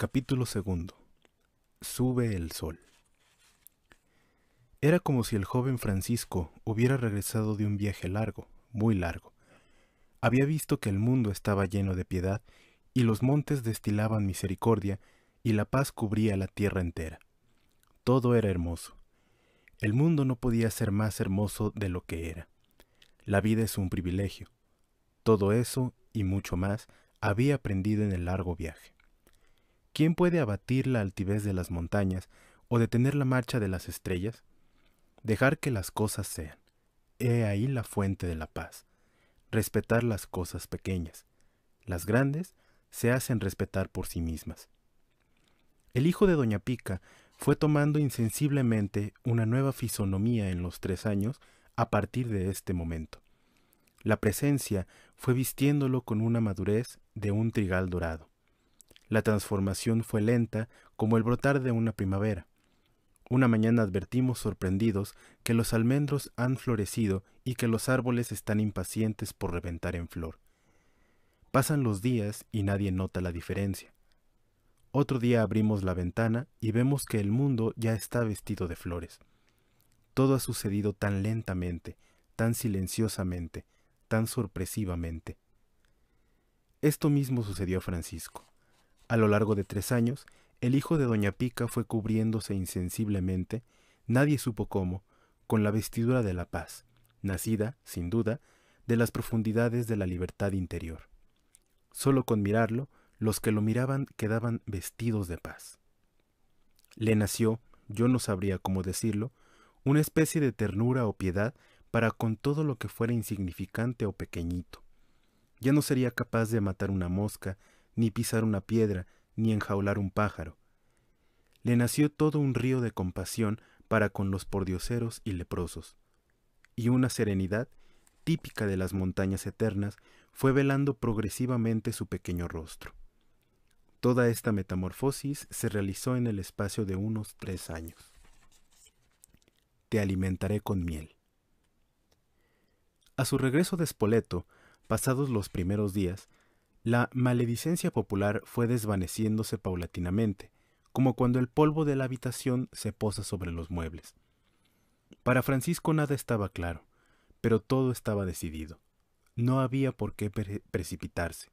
Capítulo segundo. Sube el sol. Era como si el joven Francisco hubiera regresado de un viaje largo, muy largo. Había visto que el mundo estaba lleno de piedad, y los montes destilaban misericordia, y la paz cubría la tierra entera. Todo era hermoso. El mundo no podía ser más hermoso de lo que era. La vida es un privilegio. Todo eso, y mucho más, había aprendido en el largo viaje. ¿Quién puede abatir la altivez de las montañas o detener la marcha de las estrellas? Dejar que las cosas sean. He ahí la fuente de la paz. Respetar las cosas pequeñas. Las grandes se hacen respetar por sí mismas. El hijo de Doña Pica fue tomando insensiblemente una nueva fisonomía en los 3 años a partir de este momento. La presencia fue vistiéndolo con una madurez de un trigal dorado. La transformación fue lenta como el brotar de una primavera. Una mañana advertimos sorprendidos que los almendros han florecido y que los árboles están impacientes por reventar en flor. Pasan los días y nadie nota la diferencia. Otro día abrimos la ventana y vemos que el mundo ya está vestido de flores. Todo ha sucedido tan lentamente, tan silenciosamente, tan sorpresivamente. Esto mismo sucedió a Francisco. A lo largo de 3 años, el hijo de Doña Pica fue cubriéndose insensiblemente, nadie supo cómo, con la vestidura de la paz, nacida, sin duda, de las profundidades de la libertad interior. Solo con mirarlo, los que lo miraban quedaban vestidos de paz. Le nació, yo no sabría cómo decirlo, una especie de ternura o piedad para con todo lo que fuera insignificante o pequeñito. Ya no sería capaz de matar una mosca, ni pisar una piedra, ni enjaular un pájaro. Le nació todo un río de compasión para con los pordioseros y leprosos, y una serenidad, típica de las montañas eternas, fue velando progresivamente su pequeño rostro. Toda esta metamorfosis se realizó en el espacio de unos 3 años. Te alimentaré con miel. A su regreso de Spoleto, pasados los primeros días, la maledicencia popular fue desvaneciéndose paulatinamente, como cuando el polvo de la habitación se posa sobre los muebles. Para Francisco nada estaba claro, pero todo estaba decidido. No había por qué precipitarse.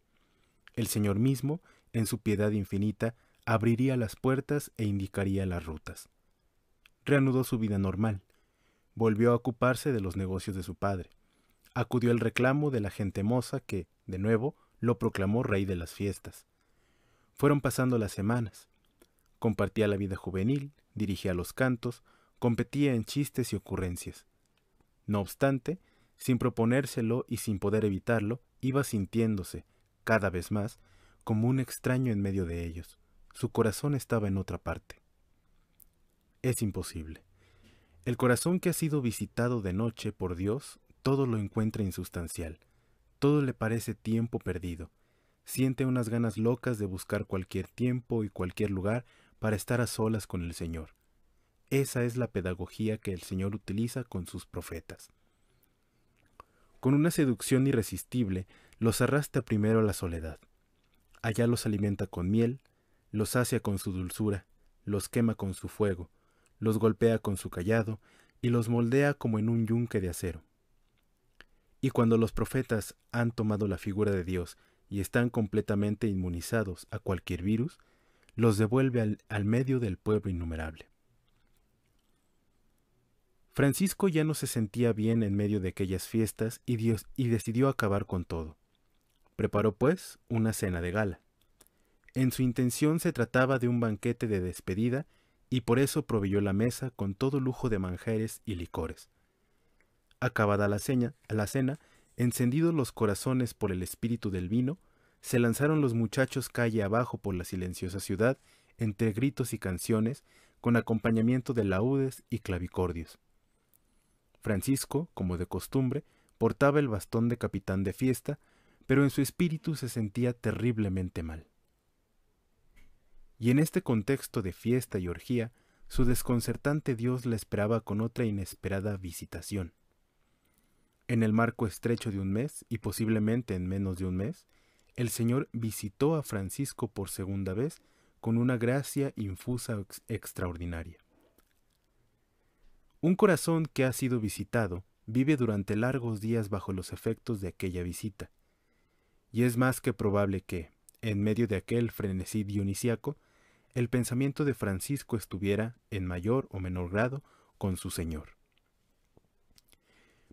El Señor mismo, en su piedad infinita, abriría las puertas e indicaría las rutas. Reanudó su vida normal. Volvió a ocuparse de los negocios de su padre. Acudió al reclamo de la gente moza que, de nuevo, lo proclamó rey de las fiestas. Fueron pasando las semanas. Compartía la vida juvenil, dirigía los cantos, competía en chistes y ocurrencias. No obstante, sin proponérselo y sin poder evitarlo, iba sintiéndose, cada vez más, como un extraño en medio de ellos. Su corazón estaba en otra parte. Es imposible. El corazón que ha sido visitado de noche por Dios, todo lo encuentra insustancial. Todo le parece tiempo perdido. Siente unas ganas locas de buscar cualquier tiempo y cualquier lugar para estar a solas con el Señor. Esa es la pedagogía que el Señor utiliza con sus profetas. Con una seducción irresistible, los arrastra primero a la soledad. Allá los alimenta con miel, los sacia con su dulzura, los quema con su fuego, los golpea con su cayado y los moldea como en un yunque de acero. Y cuando los profetas han tomado la figura de Dios y están completamente inmunizados a cualquier virus, los devuelve al medio del pueblo innumerable. Francisco ya no se sentía bien en medio de aquellas fiestas y decidió acabar con todo. Preparó, pues, una cena de gala. En su intención se trataba de un banquete de despedida y por eso proveyó la mesa con todo lujo de manjares y licores. Acabada la cena, encendidos los corazones por el espíritu del vino, se lanzaron los muchachos calle abajo por la silenciosa ciudad, entre gritos y canciones, con acompañamiento de laúdes y clavicordios. Francisco, como de costumbre, portaba el bastón de capitán de fiesta, pero en su espíritu se sentía terriblemente mal. Y en este contexto de fiesta y orgía, su desconcertante Dios le esperaba con otra inesperada visitación. En el marco estrecho de un mes, y posiblemente en menos de un mes, el Señor visitó a Francisco por segunda vez con una gracia infusa extraordinaria. Un corazón que ha sido visitado vive durante largos días bajo los efectos de aquella visita, y es más que probable que, en medio de aquel frenesí dionisíaco, el pensamiento de Francisco estuviera, en mayor o menor grado, con su Señor.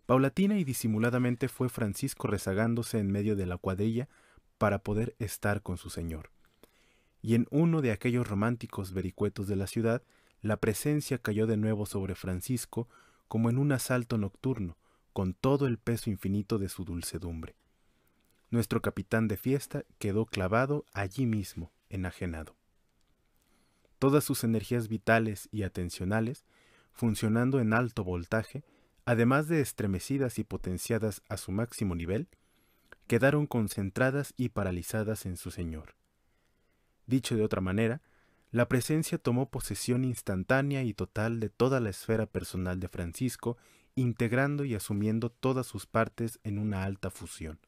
Paulatina y disimuladamente fue Francisco rezagándose en medio de la cuadrilla para poder estar con su Señor. Y en uno de aquellos románticos vericuetos de la ciudad, la presencia cayó de nuevo sobre Francisco como en un asalto nocturno, con todo el peso infinito de su dulcedumbre. Nuestro capitán de fiesta quedó clavado allí mismo, enajenado. Todas sus energías vitales y atencionales, funcionando en alto voltaje, además de estremecidas y potenciadas a su máximo nivel, quedaron concentradas y paralizadas en su Señor. Dicho de otra manera, la presencia tomó posesión instantánea y total de toda la esfera personal de Francisco, integrando y asumiendo todas sus partes en una alta fusión.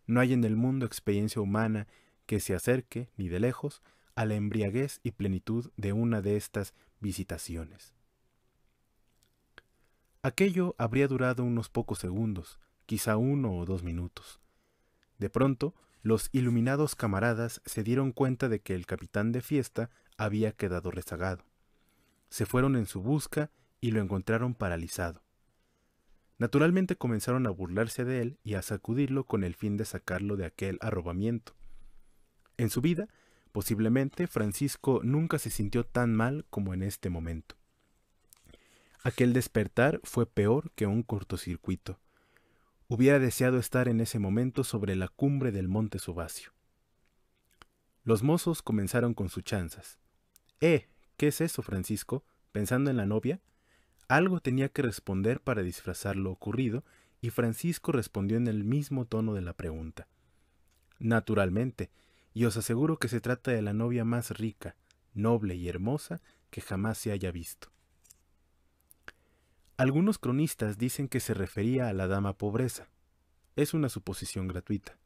No hay en el mundo experiencia humana que se acerque, ni de lejos, a la embriaguez y plenitud de una de estas visitaciones. Aquello habría durado unos pocos segundos, quizá 1 o 2 minutos. De pronto, los iluminados camaradas se dieron cuenta de que el capitán de fiesta había quedado rezagado. Se fueron en su busca y lo encontraron paralizado. Naturalmente comenzaron a burlarse de él y a sacudirlo con el fin de sacarlo de aquel arrobamiento. En su vida, posiblemente, Francisco nunca se sintió tan mal como en este momento. Aquel despertar fue peor que un cortocircuito. Hubiera deseado estar en ese momento sobre la cumbre del monte Subasio. Los mozos comenzaron con sus chanzas. ¿Qué es eso, Francisco? ¿Pensando en la novia? Algo tenía que responder para disfrazar lo ocurrido, y Francisco respondió en el mismo tono de la pregunta. Naturalmente, y os aseguro que se trata de la novia más rica, noble y hermosa que jamás se haya visto. Algunos cronistas dicen que se refería a la dama pobreza. Es una suposición gratuita.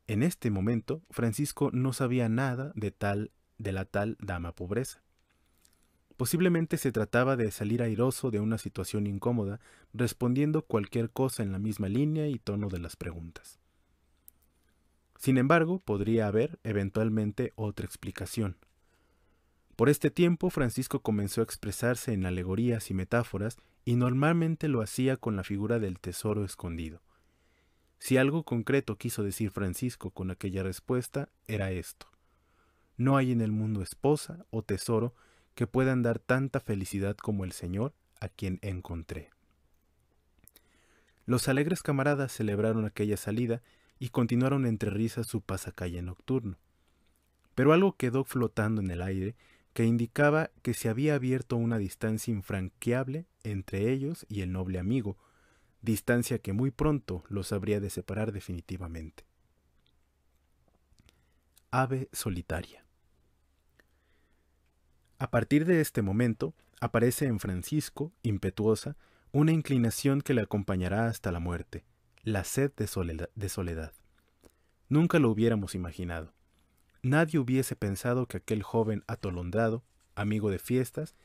En este momento, Francisco no sabía nada de la tal dama pobreza. Posiblemente se trataba de salir airoso de una situación incómoda, respondiendo cualquier cosa en la misma línea y tono de las preguntas. Sin embargo, podría haber, eventualmente, otra explicación. Por este tiempo, Francisco comenzó a expresarse en alegorías y metáforas, y normalmente lo hacía con la figura del tesoro escondido. Si algo concreto quiso decir Francisco con aquella respuesta, era esto: no hay en el mundo esposa o tesoro que puedan dar tanta felicidad como el Señor a quien encontré. Los alegres camaradas celebraron aquella salida y continuaron entre risas su pasacalle nocturno. Pero algo quedó flotando en el aire que indicaba que se había abierto una distancia infranqueable entre ellos y el noble amigo, distancia que muy pronto los habría de separar definitivamente. Ave solitaria. A partir de este momento, aparece en Francisco, impetuosa, una inclinación que le acompañará hasta la muerte, la sed de soledad. Nunca lo hubiéramos imaginado. Nadie hubiese pensado que aquel joven atolondrado, amigo de fiestas,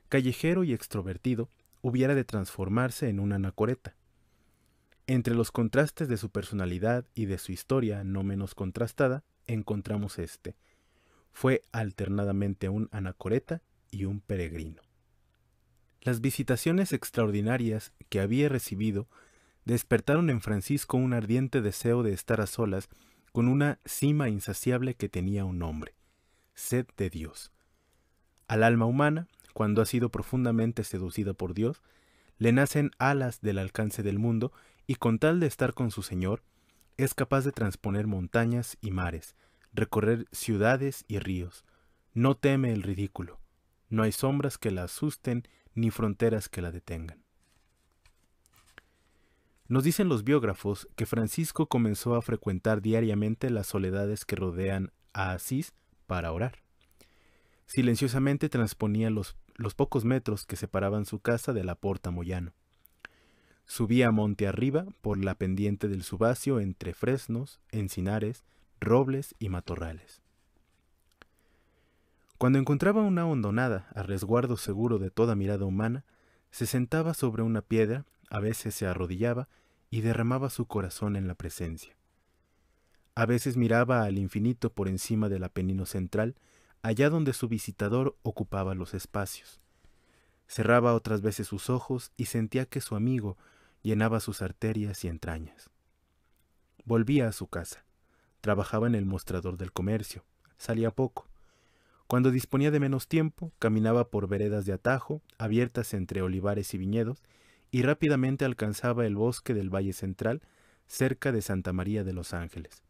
callejero y extrovertido, hubiera de transformarse en una anacoreta. Entre los contrastes de su personalidad y de su historia no menos contrastada, encontramos este. Fue alternadamente un anacoreta y un peregrino. Las visitaciones extraordinarias que había recibido despertaron en Francisco un ardiente deseo de estar a solas con una cima insaciable que tenía un nombre: sed de Dios. Al alma humana, cuando ha sido profundamente seducida por Dios, le nacen alas del alcance del mundo, y con tal de estar con su Señor, es capaz de transponer montañas y mares, recorrer ciudades y ríos. No teme el ridículo. No hay sombras que la asusten ni fronteras que la detengan. Nos dicen los biógrafos que Francisco comenzó a frecuentar diariamente las soledades que rodean a Asís para orar. Silenciosamente transponía los pocos metros que separaban su casa de la Porta Moyano. Subía monte arriba por la pendiente del Subasio entre fresnos, encinares, robles y matorrales. Cuando encontraba una hondonada a resguardo seguro de toda mirada humana, se sentaba sobre una piedra, a veces se arrodillaba y derramaba su corazón en la presencia. A veces miraba al infinito por encima del Apenino central, allá donde su visitador ocupaba los espacios. Cerraba otras veces sus ojos y sentía que su amigo llenaba sus arterias y entrañas. Volvía a su casa. Trabajaba en el mostrador del comercio. Salía poco. Cuando disponía de menos tiempo, caminaba por veredas de atajo, abiertas entre olivares y viñedos, y rápidamente alcanzaba el bosque del Valle Central, cerca de Santa María de los Ángeles.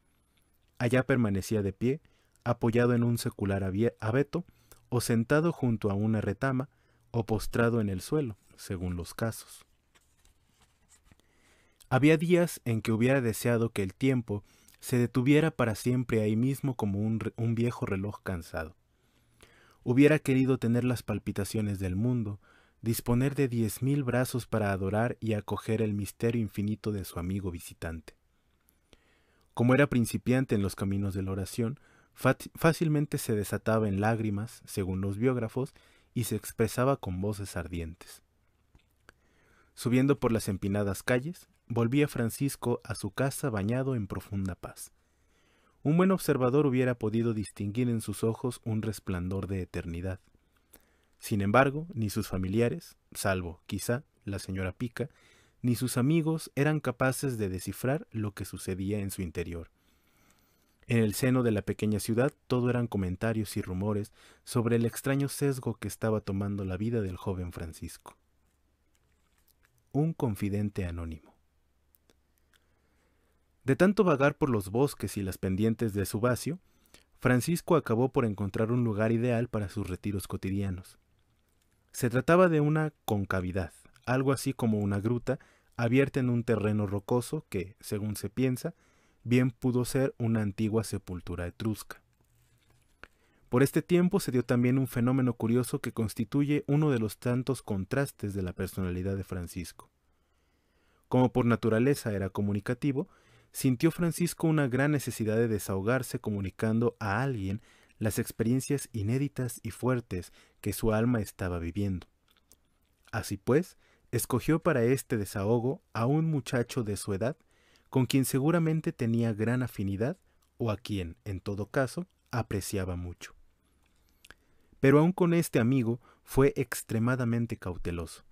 Allá permanecía de pie, apoyado en un secular abeto, o sentado junto a una retama, o postrado en el suelo, según los casos. Había días en que hubiera deseado que el tiempo se detuviera para siempre ahí mismo como un viejo reloj cansado. Hubiera querido tener las palpitaciones del mundo, disponer de 10.000 brazos para adorar y acoger el misterio infinito de su amigo visitante. Como era principiante en los caminos de la oración, fácilmente se desataba en lágrimas, según los biógrafos, y se expresaba con voces ardientes. Subiendo por las empinadas calles, volvía Francisco a su casa bañado en profunda paz. Un buen observador hubiera podido distinguir en sus ojos un resplandor de eternidad. Sin embargo, ni sus familiares, salvo, quizá, la señora Pica, ni sus amigos eran capaces de descifrar lo que sucedía en su interior. En el seno de la pequeña ciudad todo eran comentarios y rumores sobre el extraño sesgo que estaba tomando la vida del joven Francisco. Un confidente anónimo. De tanto vagar por los bosques y las pendientes de Subasio, Francisco acabó por encontrar un lugar ideal para sus retiros cotidianos. Se trataba de una concavidad, algo así como una gruta abierta en un terreno rocoso que, según se piensa, bien pudo ser una antigua sepultura etrusca. Por este tiempo se dio también un fenómeno curioso que constituye uno de los tantos contrastes de la personalidad de Francisco. Como por naturaleza era comunicativo, sintió Francisco una gran necesidad de desahogarse comunicando a alguien las experiencias inéditas y fuertes que su alma estaba viviendo. Así pues, escogió para este desahogo a un muchacho de su edad, con quien seguramente tenía gran afinidad o a quien, en todo caso, apreciaba mucho. Pero aun con este amigo fue extremadamente cauteloso.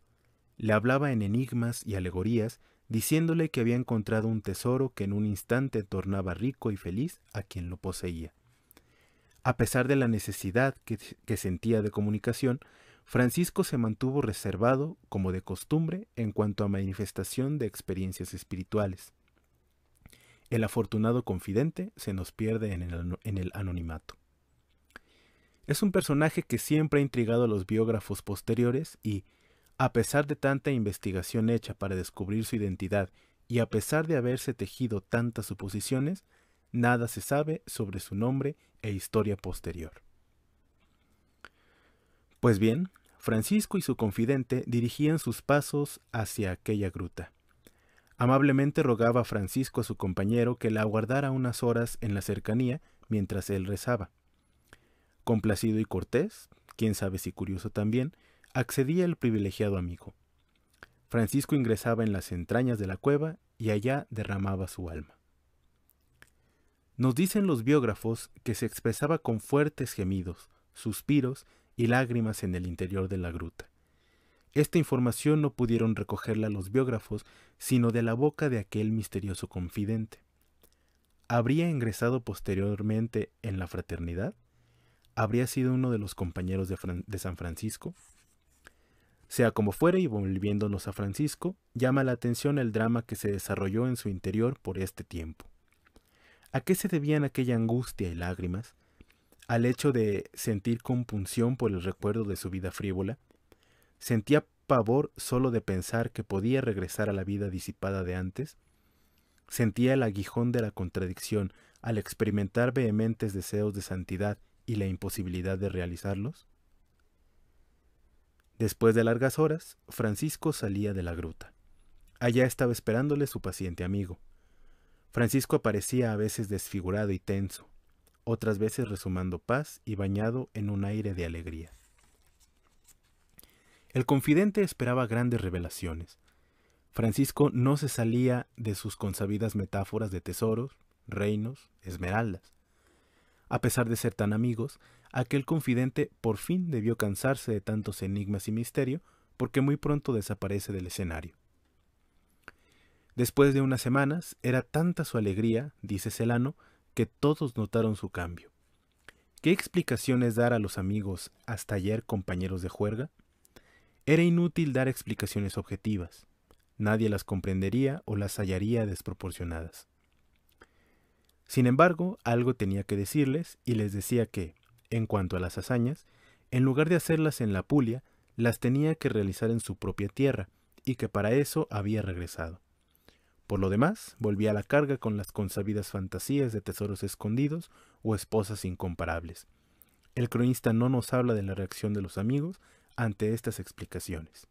Le hablaba en enigmas y alegorías, diciéndole que había encontrado un tesoro que en un instante tornaba rico y feliz a quien lo poseía. A pesar de la necesidad que sentía de comunicación, Francisco se mantuvo reservado, como de costumbre, en cuanto a manifestación de experiencias espirituales. El afortunado confidente se nos pierde en el anonimato. Es un personaje que siempre ha intrigado a los biógrafos posteriores y, a pesar de tanta investigación hecha para descubrir su identidad y a pesar de haberse tejido tantas suposiciones, nada se sabe sobre su nombre e historia posterior. Pues bien, Francisco y su confidente dirigían sus pasos hacia aquella gruta. Amablemente rogaba a Francisco a su compañero que la aguardara unas horas en la cercanía mientras él rezaba. Complacido y cortés, quién sabe si curioso también, accedía el privilegiado amigo. Francisco ingresaba en las entrañas de la cueva y allá derramaba su alma. Nos dicen los biógrafos que se expresaba con fuertes gemidos, suspiros y lágrimas en el interior de la gruta. Esta información no pudieron recogerla los biógrafos, sino de la boca de aquel misterioso confidente. ¿Habría ingresado posteriormente en la fraternidad? ¿Habría sido uno de los compañeros de San Francisco? Sea como fuere, y volviéndonos a Francisco, llama la atención el drama que se desarrolló en su interior por este tiempo. ¿A qué se debían aquella angustia y lágrimas? ¿Al hecho de sentir compunción por el recuerdo de su vida frívola? ¿Sentía pavor solo de pensar que podía regresar a la vida disipada de antes? ¿Sentía el aguijón de la contradicción al experimentar vehementes deseos de santidad y la imposibilidad de realizarlos? Después de largas horas, Francisco salía de la gruta. Allá estaba esperándole su paciente amigo. Francisco aparecía a veces desfigurado y tenso. otras veces rezumando paz y bañado en un aire de alegría. El confidente esperaba grandes revelaciones. Francisco no se salía de sus consabidas metáforas de tesoros, reinos, esmeraldas. A pesar de ser tan amigos, aquel confidente por fin debió cansarse de tantos enigmas y misterio, porque muy pronto desaparece del escenario. Después de unas semanas, era tanta su alegría, dice Celano, que todos notaron su cambio. ¿Qué explicaciones dar a los amigos hasta ayer compañeros de juerga? Era inútil dar explicaciones objetivas. Nadie las comprendería o las hallaría desproporcionadas. Sin embargo, algo tenía que decirles y les decía que, en cuanto a las hazañas, en lugar de hacerlas en la Apulia, las tenía que realizar en su propia tierra y que para eso había regresado. Por lo demás, volvía a la carga con las consabidas fantasías de tesoros escondidos o esposas incomparables. El cronista no nos habla de la reacción de los amigos ante estas explicaciones.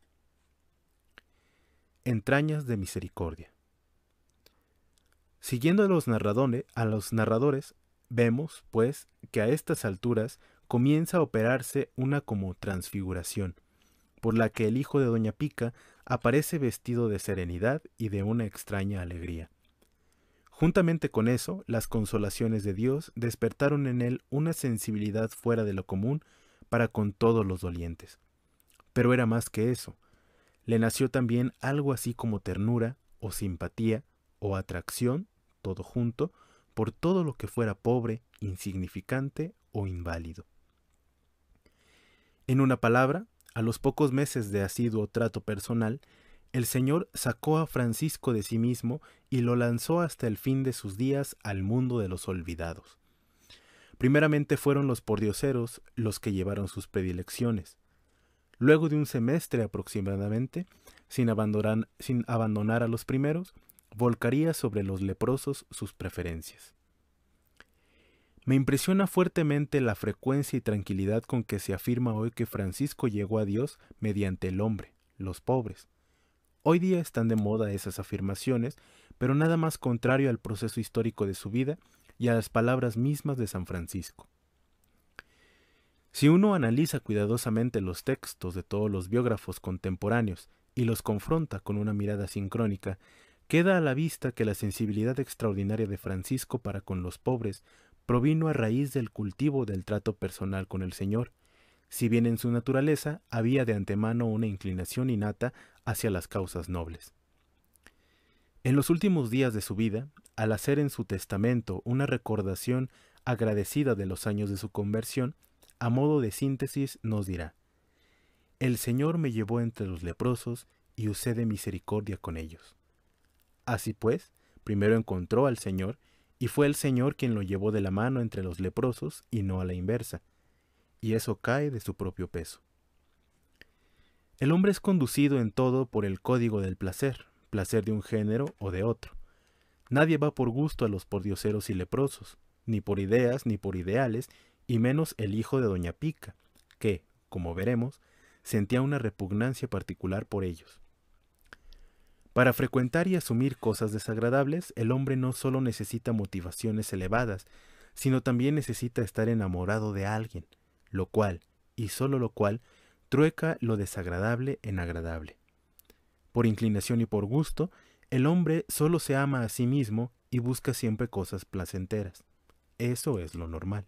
Entrañas de misericordia. Siguiendo a los narradores, vemos, pues, que a estas alturas comienza a operarse una como transfiguración, por la que el hijo de Doña Pica aparece vestido de serenidad y de una extraña alegría. Juntamente con eso, las consolaciones de Dios despertaron en él una sensibilidad fuera de lo común para con todos los dolientes. Pero era más que eso. Le nació también algo así como ternura, o simpatía, o atracción, todo junto, por todo lo que fuera pobre, insignificante o inválido. En una palabra, a los pocos meses de asiduo trato personal, el Señor sacó a Francisco de sí mismo y lo lanzó hasta el fin de sus días al mundo de los olvidados. Primeramente fueron los pordioseros los que llevaron sus predilecciones. Luego de un semestre aproximadamente, sin abandonar a los primeros, volcaría sobre los leprosos sus preferencias. Me impresiona fuertemente la frecuencia y tranquilidad con que se afirma hoy que Francisco llegó a Dios mediante el hombre, los pobres. Hoy día están de moda esas afirmaciones, pero nada más contrario al proceso histórico de su vida y a las palabras mismas de San Francisco. Si uno analiza cuidadosamente los textos de todos los biógrafos contemporáneos y los confronta con una mirada sincrónica, queda a la vista que la sensibilidad extraordinaria de Francisco para con los pobres provino a raíz del cultivo del trato personal con el Señor, si bien en su naturaleza había de antemano una inclinación innata hacia las causas nobles. En los últimos días de su vida, al hacer en su testamento una recordación agradecida de los años de su conversión, a modo de síntesis nos dirá: «El Señor me llevó entre los leprosos y usé de misericordia con ellos». Así pues, primero encontró al Señor, y fue el Señor quien lo llevó de la mano entre los leprosos y no a la inversa, y eso cae de su propio peso. El hombre es conducido en todo por el código del placer, placer de un género o de otro. Nadie va por gusto a los pordioseros y leprosos, ni por ideas ni por ideales, y menos el hijo de Doña Pica, que, como veremos, sentía una repugnancia particular por ellos. Para frecuentar y asumir cosas desagradables, el hombre no solo necesita motivaciones elevadas, sino también necesita estar enamorado de alguien, lo cual, y solo lo cual, trueca lo desagradable en agradable. Por inclinación y por gusto, el hombre solo se ama a sí mismo y busca siempre cosas placenteras. Eso es lo normal.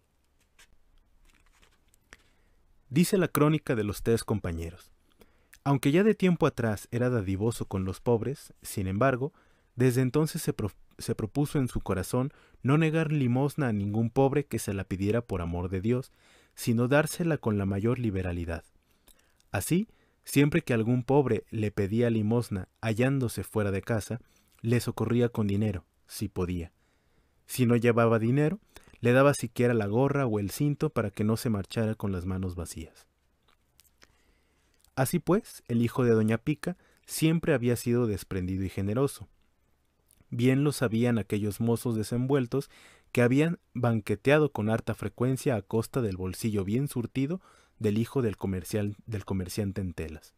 Dice la crónica de los 3 compañeros: aunque ya de tiempo atrás era dadivoso con los pobres, sin embargo, desde entonces se propuso en su corazón no negar limosna a ningún pobre que se la pidiera por amor de Dios, sino dársela con la mayor liberalidad. Así, siempre que algún pobre le pedía limosna hallándose fuera de casa, le socorría con dinero, si podía. Si no llevaba dinero, le daba siquiera la gorra o el cinto para que no se marchara con las manos vacías. Así pues, el hijo de Doña Pica siempre había sido desprendido y generoso. Bien lo sabían aquellos mozos desenvueltos que habían banqueteado con harta frecuencia a costa del bolsillo bien surtido del hijo del comerciante en telas.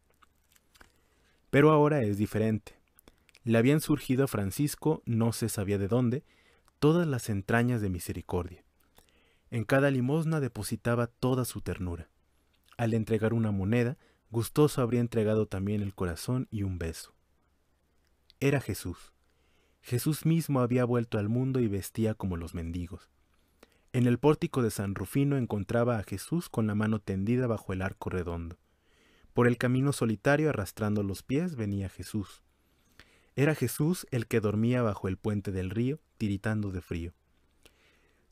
Pero ahora es diferente. Le habían surgido a Francisco, no se sabía de dónde, todas las entrañas de misericordia. En cada limosna depositaba toda su ternura. Al entregar una moneda, gustoso habría entregado también el corazón y un beso. Era Jesús. Jesús mismo había vuelto al mundo y vestía como los mendigos. En el pórtico de San Rufino encontraba a Jesús con la mano tendida bajo el arco redondo. Por el camino solitario, arrastrando los pies, venía Jesús. Era Jesús el que dormía bajo el puente del río, tiritando de frío.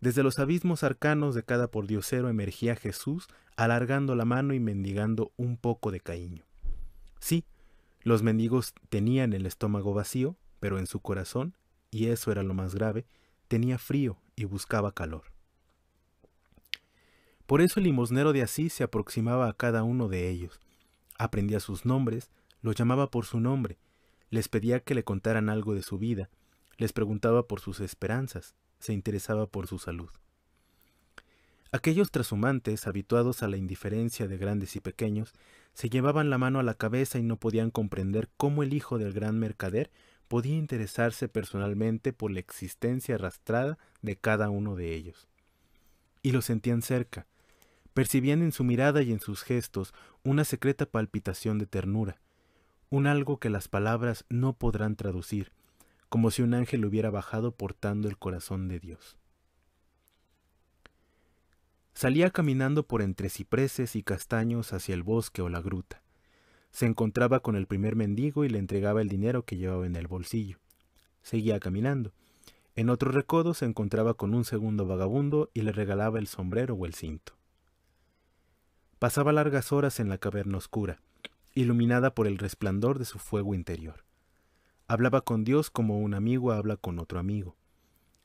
Desde los abismos arcanos de cada pordiosero emergía Jesús, alargando la mano y mendigando un poco de cariño. Sí, los mendigos tenían el estómago vacío, pero en su corazón, y eso era lo más grave, tenía frío y buscaba calor. Por eso el limosnero de Asís se aproximaba a cada uno de ellos, aprendía sus nombres, los llamaba por su nombre, les pedía que le contaran algo de su vida, les preguntaba por sus esperanzas, se interesaba por su salud. Aquellos trashumantes, habituados a la indiferencia de grandes y pequeños, se llevaban la mano a la cabeza y no podían comprender cómo el hijo del gran mercader podía interesarse personalmente por la existencia arrastrada de cada uno de ellos. Y lo sentían cerca, percibían en su mirada y en sus gestos una secreta palpitación de ternura, un algo que las palabras no podrán traducir, como si un ángel hubiera bajado portando el corazón de Dios. Salía caminando por entre cipreses y castaños hacia el bosque o la gruta. Se encontraba con el primer mendigo y le entregaba el dinero que llevaba en el bolsillo. Seguía caminando. En otro recodo se encontraba con un segundo vagabundo y le regalaba el sombrero o el cinto. Pasaba largas horas en la caverna oscura, iluminada por el resplandor de su fuego interior. Hablaba con Dios como un amigo habla con otro amigo.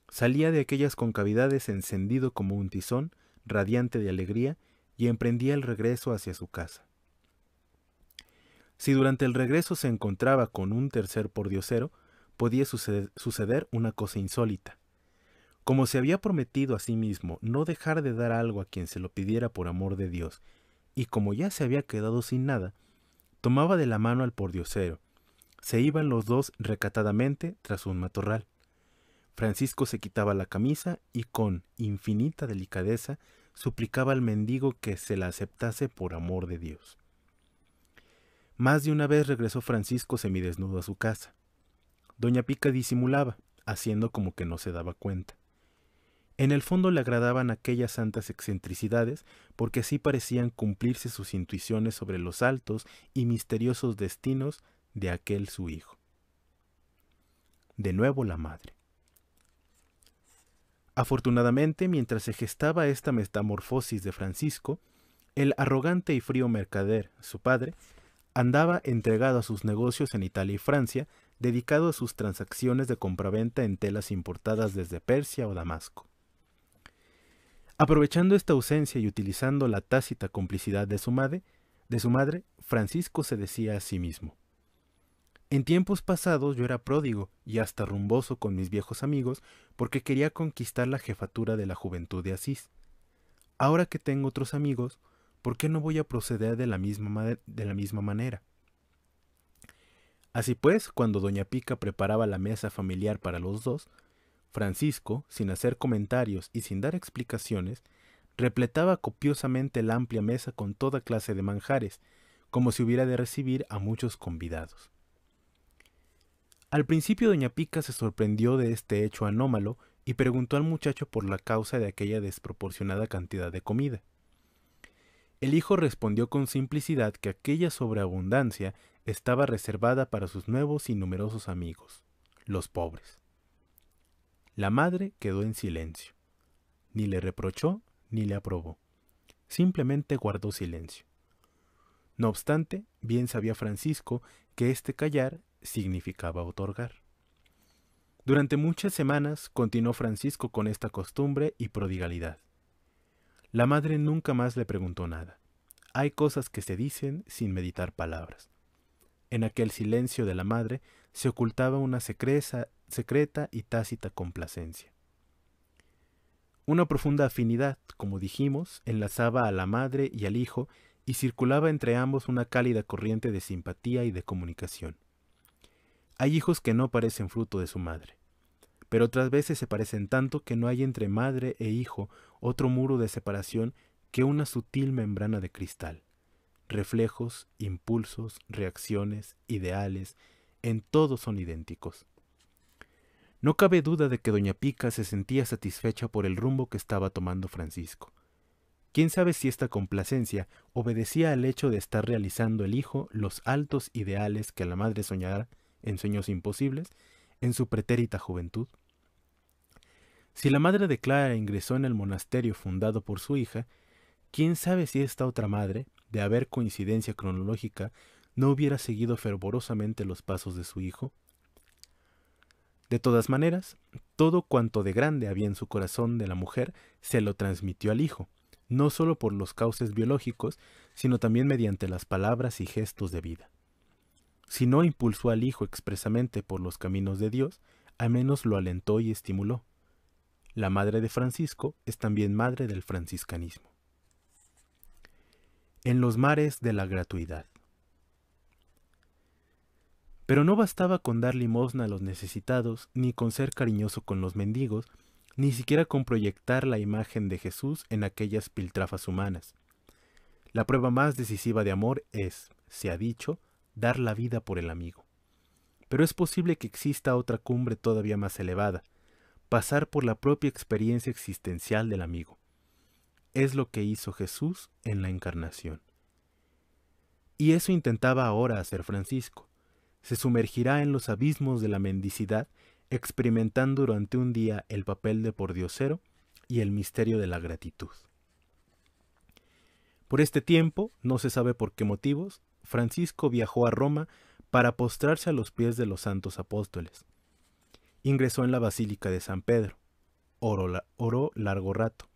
Salía de aquellas concavidades encendido como un tizón, radiante de alegría, y emprendía el regreso hacia su casa. Si durante el regreso se encontraba con un tercer pordiosero, podía suceder una cosa insólita. Como se había prometido a sí mismo no dejar de dar algo a quien se lo pidiera por amor de Dios, y como ya se había quedado sin nada, tomaba de la mano al pordiosero. Se iban los dos recatadamente tras un matorral. Francisco se quitaba la camisa y con infinita delicadeza suplicaba al mendigo que se la aceptase por amor de Dios. Más de una vez regresó Francisco semidesnudo a su casa. Doña Pica disimulaba, haciendo como que no se daba cuenta. En el fondo le agradaban aquellas santas excentricidades porque así parecían cumplirse sus intuiciones sobre los altos y misteriosos destinos de aquel su hijo. De nuevo la madre. Afortunadamente, mientras se gestaba esta metamorfosis de Francisco, el arrogante y frío mercader, su padre, andaba entregado a sus negocios en Italia y Francia, dedicado a sus transacciones de compraventa en telas importadas desde Persia o Damasco. Aprovechando esta ausencia y utilizando la tácita complicidad de su madre, Francisco se decía a sí mismo: en tiempos pasados yo era pródigo y hasta rumboso con mis viejos amigos porque quería conquistar la jefatura de la juventud de Asís. Ahora que tengo otros amigos, ¿por qué no voy a proceder de la misma manera? Así pues, cuando doña Pica preparaba la mesa familiar para los dos, Francisco, sin hacer comentarios y sin dar explicaciones, repletaba copiosamente la amplia mesa con toda clase de manjares, como si hubiera de recibir a muchos convidados. Al principio doña Pica se sorprendió de este hecho anómalo y preguntó al muchacho por la causa de aquella desproporcionada cantidad de comida. El hijo respondió con simplicidad que aquella sobreabundancia estaba reservada para sus nuevos y numerosos amigos, los pobres. La madre quedó en silencio. Ni le reprochó ni le aprobó. Simplemente guardó silencio. No obstante, bien sabía Francisco que este callar significaba otorgar. Durante muchas semanas continuó Francisco con esta costumbre y prodigalidad. La madre nunca más le preguntó nada. Hay cosas que se dicen sin meditar palabras. En aquel silencio de la madre se ocultaba una secreta y tácita complacencia. Una profunda afinidad, como dijimos, enlazaba a la madre y al hijo y circulaba entre ambos una cálida corriente de simpatía y de comunicación. Hay hijos que no parecen fruto de su madre, pero otras veces se parecen tanto que no hay entre madre e hijo otro muro de separación que una sutil membrana de cristal. Reflejos, impulsos, reacciones, ideales, en todo son idénticos. No cabe duda de que doña Pica se sentía satisfecha por el rumbo que estaba tomando Francisco. Quién sabe si esta complacencia obedecía al hecho de estar realizando el hijo los altos ideales que la madre soñara en sueños imposibles en su pretérita juventud. Si la madre de Clara ingresó en el monasterio fundado por su hija, quién sabe si esta otra madre, de haber coincidencia cronológica, no hubiera seguido fervorosamente los pasos de su hijo. De todas maneras, todo cuanto de grande había en su corazón de la mujer se lo transmitió al hijo, no solo por los cauces biológicos, sino también mediante las palabras y gestos de vida. Si no impulsó al hijo expresamente por los caminos de Dios, al menos lo alentó y estimuló. La madre de Francisco es también madre del franciscanismo. En los mares de la gratuidad. Pero no bastaba con dar limosna a los necesitados, ni con ser cariñoso con los mendigos, ni siquiera con proyectar la imagen de Jesús en aquellas piltrafas humanas. La prueba más decisiva de amor es, se ha dicho, dar la vida por el amigo. Pero es posible que exista otra cumbre todavía más elevada, pasar por la propia experiencia existencial del amigo. Es lo que hizo Jesús en la Encarnación. Y eso intentaba ahora hacer Francisco. Se sumergirá en los abismos de la mendicidad, experimentando durante un día el papel de pordiosero y el misterio de la gratitud. Por este tiempo, no se sabe por qué motivos, Francisco viajó a Roma para postrarse a los pies de los santos apóstoles. Ingresó en la Basílica de San Pedro, oró largo rato,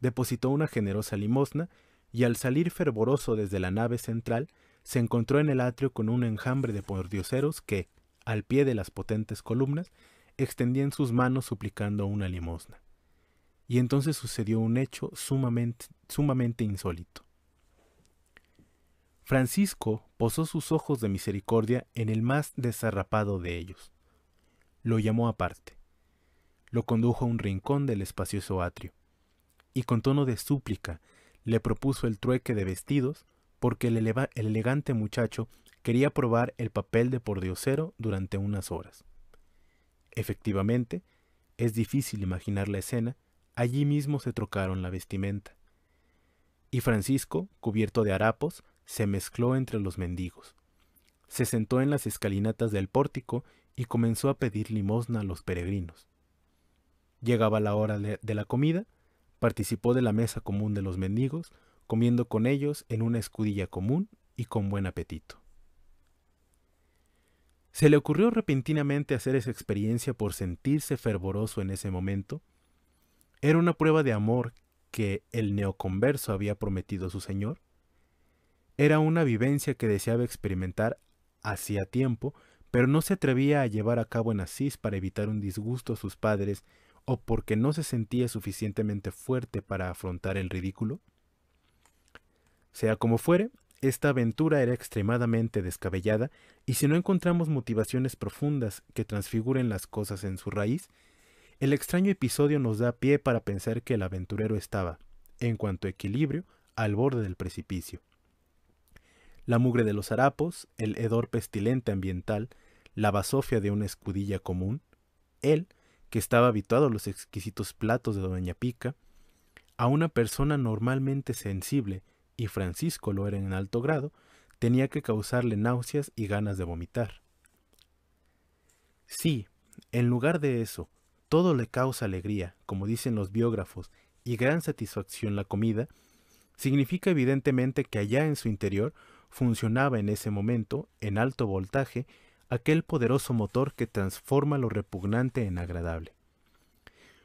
depositó una generosa limosna y al salir fervoroso desde la nave central, se encontró en el atrio con un enjambre de pordioseros que, al pie de las potentes columnas, extendían sus manos suplicando una limosna. Y entonces sucedió un hecho sumamente insólito. Francisco posó sus ojos de misericordia en el más desarrapado de ellos. Lo llamó aparte. Lo condujo a un rincón del espacioso atrio, y con tono de súplica le propuso el trueque de vestidos, porque el elegante muchacho quería probar el papel de pordiosero durante unas horas. Efectivamente, es difícil imaginar la escena, allí mismo se trocaron la vestimenta. Y Francisco, cubierto de harapos, se mezcló entre los mendigos. Se sentó en las escalinatas del pórtico y comenzó a pedir limosna a los peregrinos. Llegaba la hora de la comida, participó de la mesa común de los mendigos, comiendo con ellos en una escudilla común y con buen apetito. Se le ocurrió repentinamente hacer esa experiencia por sentirse fervoroso en ese momento. Era una prueba de amor que el neoconverso había prometido a su Señor. Era una vivencia que deseaba experimentar hacía tiempo, pero no se atrevía a llevar a cabo en Asís para evitar un disgusto a sus padres o porque no se sentía suficientemente fuerte para afrontar el ridículo. Sea como fuere, esta aventura era extremadamente descabellada, y si no encontramos motivaciones profundas que transfiguren las cosas en su raíz, el extraño episodio nos da pie para pensar que el aventurero estaba, en cuanto a equilibrio, al borde del precipicio. La mugre de los harapos, el hedor pestilente ambiental, la basofia de una escudilla común, él, que estaba habituado a los exquisitos platos de doña Pica, a una persona normalmente sensible, y Francisco lo era en alto grado, tenía que causarle náuseas y ganas de vomitar. Sí, en lugar de eso, todo le causa alegría, como dicen los biógrafos, y gran satisfacción la comida, significa evidentemente que allá en su interior funcionaba en ese momento, en alto voltaje, aquel poderoso motor que transforma lo repugnante en agradable.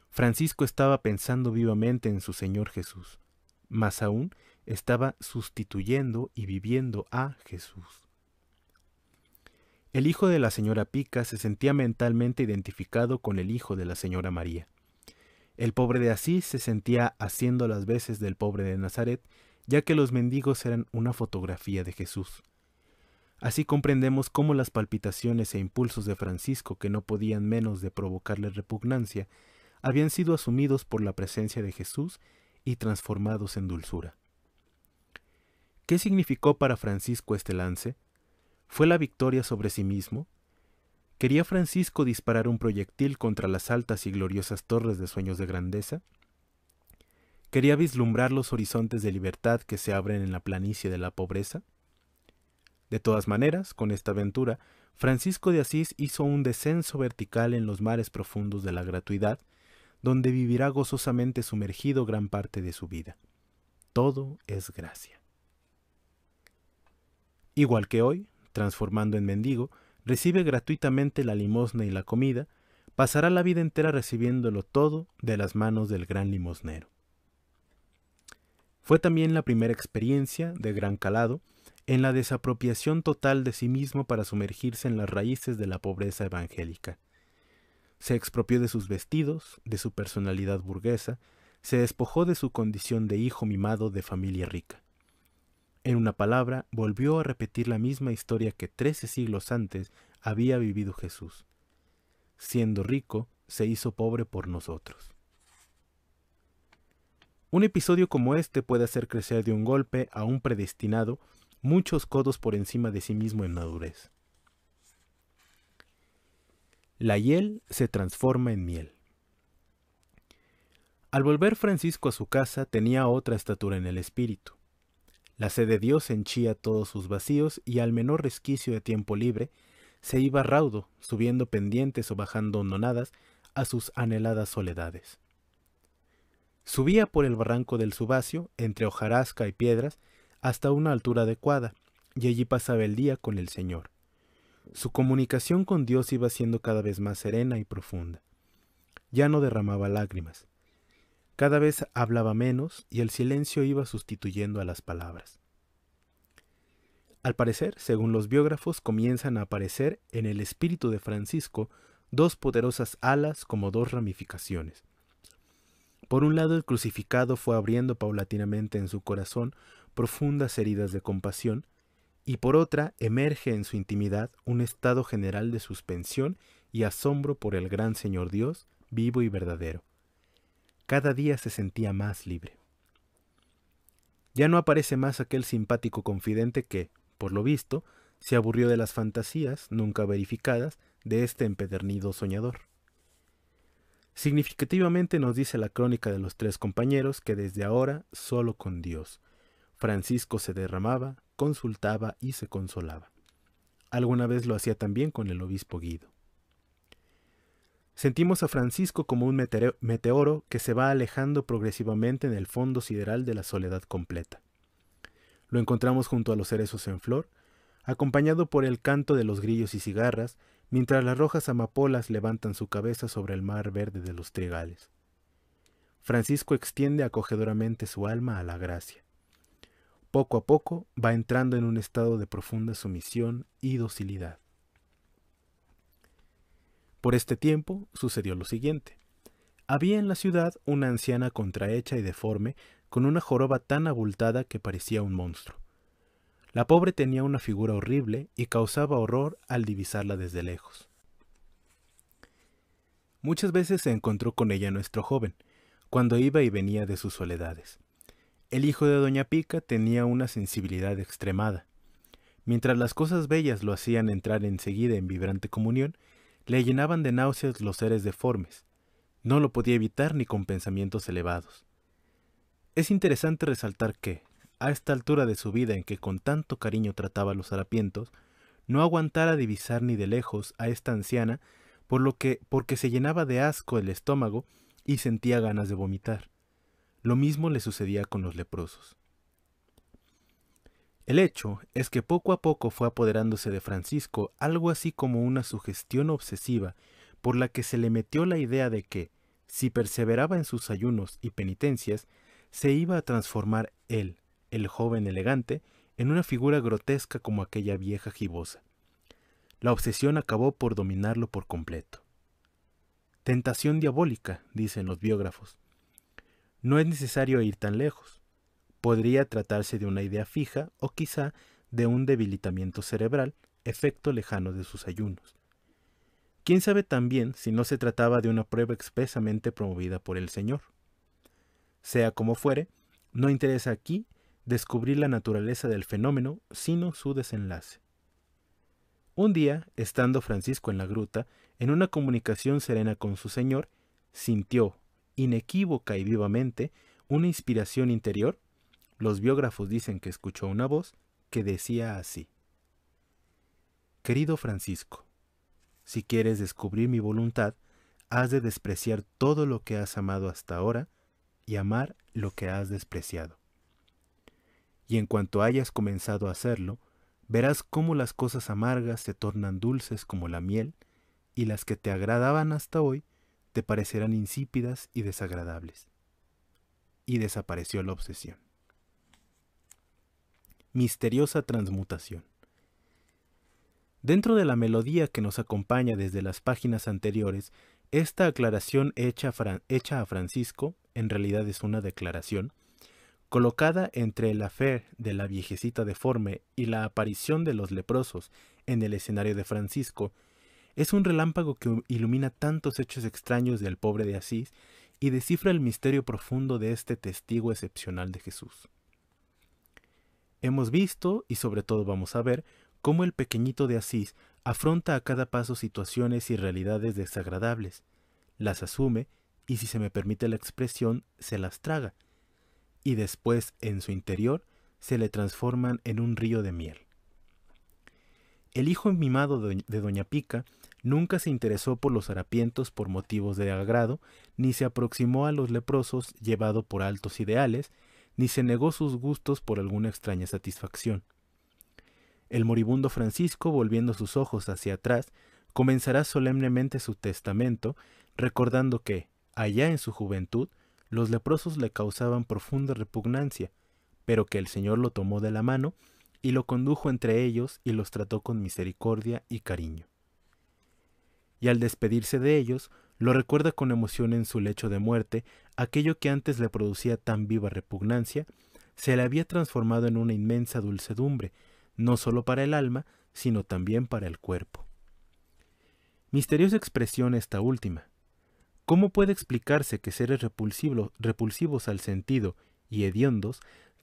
Francisco estaba pensando vivamente en su Señor Jesús, más aún estaba sustituyendo y viviendo a Jesús. El hijo de la señora Pica se sentía mentalmente identificado con el hijo de la señora María. El pobre de Asís se sentía haciendo las veces del pobre de Nazaret, ya que los mendigos eran una fotografía de Jesús. Así comprendemos cómo las palpitaciones e impulsos de Francisco, que no podían menos de provocarle repugnancia, habían sido asumidos por la presencia de Jesús y transformados en dulzura. ¿Qué significó para Francisco este lance? ¿Fue la victoria sobre sí mismo? ¿Quería Francisco disparar un proyectil contra las altas y gloriosas torres de sueños de grandeza? ¿Quería vislumbrar los horizontes de libertad que se abren en la planicie de la pobreza? De todas maneras, con esta aventura, Francisco de Asís hizo un descenso vertical en los mares profundos de la gratuidad, donde vivirá gozosamente sumergido gran parte de su vida. Todo es gracia. Igual que hoy, transformando en mendigo, recibe gratuitamente la limosna y la comida, pasará la vida entera recibiéndolo todo de las manos del gran limosnero. Fue también la primera experiencia, de gran calado, en la desapropiación total de sí mismo para sumergirse en las raíces de la pobreza evangélica. Se expropió de sus vestidos, de su personalidad burguesa, se despojó de su condición de hijo mimado de familia rica. En una palabra, volvió a repetir la misma historia que 13 siglos antes había vivido Jesús. Siendo rico, se hizo pobre por nosotros. Un episodio como este puede hacer crecer de un golpe a un predestinado muchos codos por encima de sí mismo en madurez. La hiel se transforma en miel. Al volver Francisco a su casa tenía otra estatura en el espíritu. La sed de Dios henchía todos sus vacíos y al menor resquicio de tiempo libre se iba raudo, subiendo pendientes o bajando hondonadas a sus anheladas soledades. Subía por el barranco del Subacio, entre hojarasca y piedras, hasta una altura adecuada, y allí pasaba el día con el Señor. Su comunicación con Dios iba siendo cada vez más serena y profunda. Ya no derramaba lágrimas. Cada vez hablaba menos y el silencio iba sustituyendo a las palabras. Al parecer, según los biógrafos, comienzan a aparecer en el espíritu de Francisco dos poderosas alas como dos ramificaciones. Por un lado, el crucificado fue abriendo paulatinamente en su corazón profundas heridas de compasión, y por otra emerge en su intimidad un estado general de suspensión y asombro por el gran Señor Dios, vivo y verdadero. Cada día se sentía más libre. Ya no aparece más aquel simpático confidente que, por lo visto, se aburrió de las fantasías, nunca verificadas, de este empedernido soñador. Significativamente nos dice la crónica de los 3 compañeros que desde ahora solo con Dios. Francisco se derramaba, consultaba y se consolaba. Alguna vez lo hacía también con el obispo Guido. Sentimos a Francisco como un meteoro que se va alejando progresivamente en el fondo sideral de la soledad completa. Lo encontramos junto a los cerezos en flor, acompañado por el canto de los grillos y cigarras, mientras las rojas amapolas levantan su cabeza sobre el mar verde de los trigales. Francisco extiende acogedoramente su alma a la gracia. Poco a poco va entrando en un estado de profunda sumisión y docilidad. Por este tiempo sucedió lo siguiente. Había en la ciudad una anciana contrahecha y deforme, con una joroba tan abultada que parecía un monstruo. La pobre tenía una figura horrible y causaba horror al divisarla desde lejos. Muchas veces se encontró con ella nuestro joven, cuando iba y venía de sus soledades. El hijo de doña Pica tenía una sensibilidad extremada. Mientras las cosas bellas lo hacían entrar enseguida en vibrante comunión, le llenaban de náuseas los seres deformes. No lo podía evitar ni con pensamientos elevados. Es interesante resaltar que, a esta altura de su vida en que con tanto cariño trataba a los harapientos, no aguantara divisar ni de lejos a esta anciana, porque se llenaba de asco el estómago y sentía ganas de vomitar. Lo mismo le sucedía con los leprosos. El hecho es que poco a poco fue apoderándose de Francisco algo así como una sugestión obsesiva por la que se le metió la idea de que, si perseveraba en sus ayunos y penitencias, se iba a transformar él, el joven elegante, en una figura grotesca como aquella vieja gibosa. La obsesión acabó por dominarlo por completo. Tentación diabólica, dicen los biógrafos. No es necesario ir tan lejos. Podría tratarse de una idea fija o quizá de un debilitamiento cerebral, efecto lejano de sus ayunos. ¿Quién sabe también si no se trataba de una prueba expresamente promovida por el Señor? Sea como fuere, no interesa aquí descubrir la naturaleza del fenómeno, sino su desenlace. Un día, estando Francisco en la gruta, en una comunicación serena con su Señor, sintió, inequívoca y vivamente, una inspiración interior. Los biógrafos dicen que escuchó una voz que decía así: Querido Francisco, si quieres descubrir mi voluntad, has de despreciar todo lo que has amado hasta ahora y amar lo que has despreciado. Y en cuanto hayas comenzado a hacerlo, verás cómo las cosas amargas se tornan dulces como la miel, y las que te agradaban hasta hoy te parecerán insípidas y desagradables. Y desapareció la obsesión. Misteriosa transmutación. Dentro de la melodía que nos acompaña desde las páginas anteriores, esta aclaración hecha a Francisco, en realidad es una declaración, colocada entre el affair de la viejecita deforme y la aparición de los leprosos en el escenario de Francisco, es un relámpago que ilumina tantos hechos extraños del pobre de Asís y descifra el misterio profundo de este testigo excepcional de Jesús. Hemos visto, y sobre todo vamos a ver, cómo el pequeñito de Asís afronta a cada paso situaciones y realidades desagradables, las asume y, si se me permite la expresión, se las traga, y después, en su interior, se le transforman en un río de miel. El hijo mimado de Doña Pica nunca se interesó por los harapientos por motivos de agrado, ni se aproximó a los leprosos llevado por altos ideales, ni se negó sus gustos por alguna extraña satisfacción. El moribundo Francisco, volviendo sus ojos hacia atrás, comenzará solemnemente su testamento, recordando que, allá en su juventud, los leprosos le causaban profunda repugnancia, pero que el Señor lo tomó de la mano y lo condujo entre ellos y los trató con misericordia y cariño. Y al despedirse de ellos, lo recuerda con emoción en su lecho de muerte. Aquello que antes le producía tan viva repugnancia, se le había transformado en una inmensa dulcedumbre, no solo para el alma, sino también para el cuerpo. Misteriosa expresión esta última. ¿Cómo puede explicarse que seres repulsivos al sentido y hediondos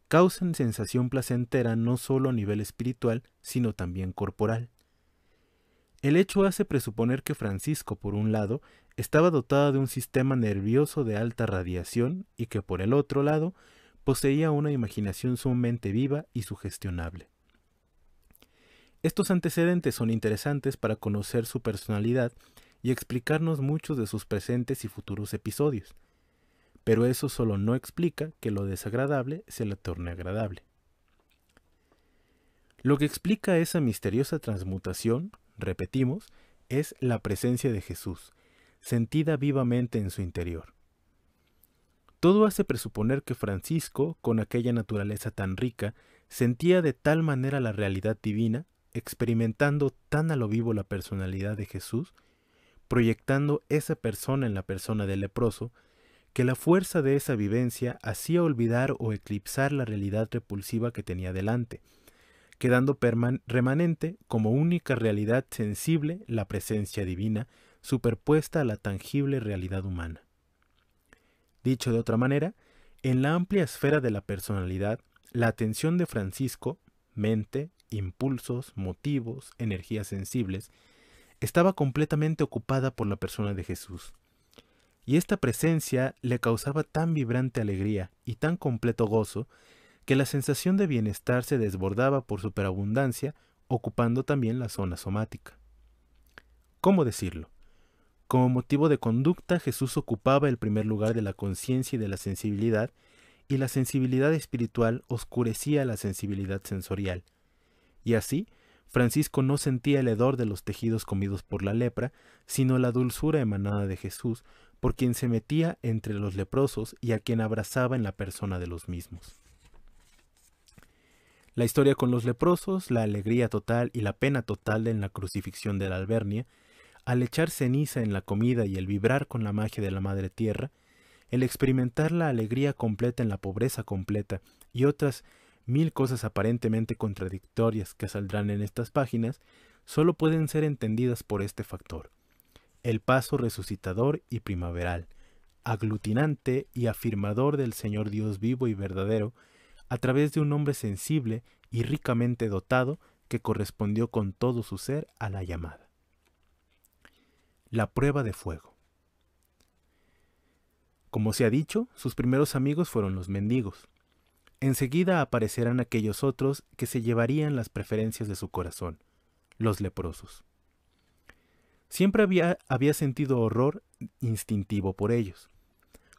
causen sensación placentera no solo a nivel espiritual, sino también corporal? El hecho hace presuponer que Francisco, por un lado, estaba dotado de un sistema nervioso de alta radiación y que, por el otro lado, poseía una imaginación sumamente viva y sugestionable. Estos antecedentes son interesantes para conocer su personalidad y explicarnos muchos de sus presentes y futuros episodios, pero eso solo no explica que lo desagradable se le torne agradable. Lo que explica esa misteriosa transmutación, repetimos, es la presencia de Jesús, sentida vivamente en su interior. Todo hace presuponer que Francisco, con aquella naturaleza tan rica, sentía de tal manera la realidad divina, experimentando tan a lo vivo la personalidad de Jesús, proyectando esa persona en la persona del leproso, que la fuerza de esa vivencia hacía olvidar o eclipsar la realidad repulsiva que tenía delante, quedando remanente como única realidad sensible la presencia divina superpuesta a la tangible realidad humana. Dicho de otra manera, en la amplia esfera de la personalidad, la atención de Francisco, mente, impulsos, motivos, energías sensibles, estaba completamente ocupada por la persona de Jesús. Y esta presencia le causaba tan vibrante alegría y tan completo gozo que la sensación de bienestar se desbordaba por superabundancia, ocupando también la zona somática. ¿Cómo decirlo? Como motivo de conducta, Jesús ocupaba el primer lugar de la conciencia y de la sensibilidad, y la sensibilidad espiritual oscurecía la sensibilidad sensorial. Y así, Francisco no sentía el hedor de los tejidos comidos por la lepra, sino la dulzura emanada de Jesús, por quien se metía entre los leprosos y a quien abrazaba en la persona de los mismos. La historia con los leprosos, la alegría total y la pena total en la crucifixión de la Albernia, al echar ceniza en la comida y el vibrar con la magia de la Madre Tierra, el experimentar la alegría completa en la pobreza completa y otras 1000 cosas aparentemente contradictorias que saldrán en estas páginas, solo pueden ser entendidas por este factor. el paso resucitador y primaveral, aglutinante y afirmador del Señor Dios vivo y verdadero, a través de un hombre sensible y ricamente dotado que correspondió con todo su ser a la llamada. La prueba de fuego. Como se ha dicho, sus primeros amigos fueron los mendigos. Enseguida aparecerán aquellos otros que se llevarían las preferencias de su corazón, los leprosos. Siempre había sentido horror instintivo por ellos.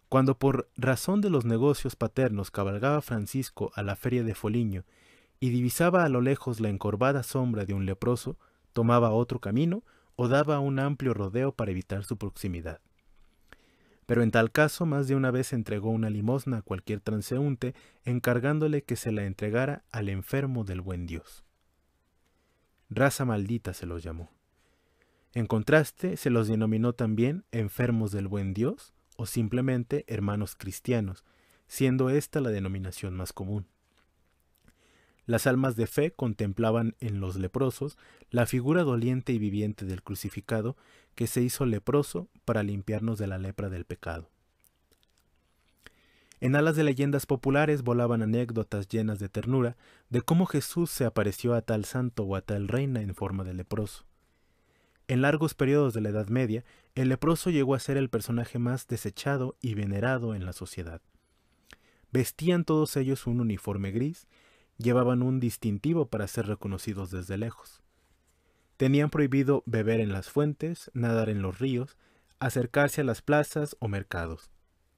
Cuando por razón de los negocios paternos cabalgaba Francisco a la feria de Foligno y divisaba a lo lejos la encorvada sombra de un leproso, tomaba otro camino o daba un amplio rodeo para evitar su proximidad. Pero en tal caso más de una vez entregó una limosna a cualquier transeúnte, encargándole que se la entregara al enfermo del buen Dios. Raza maldita se los llamó. En contraste, se los denominó también enfermos del buen Dios o simplemente hermanos cristianos, siendo esta la denominación más común. Las almas de fe contemplaban en los leprosos la figura doliente y viviente del crucificado que se hizo leproso para limpiarnos de la lepra del pecado. En alas de leyendas populares volaban anécdotas llenas de ternura de cómo Jesús se apareció a tal santo o a tal reina en forma de leproso. En largos periodos de la Edad Media, el leproso llegó a ser el personaje más desechado y venerado en la sociedad. Vestían todos ellos un uniforme gris, llevaban un distintivo para ser reconocidos desde lejos. Tenían prohibido beber en las fuentes, nadar en los ríos, acercarse a las plazas o mercados.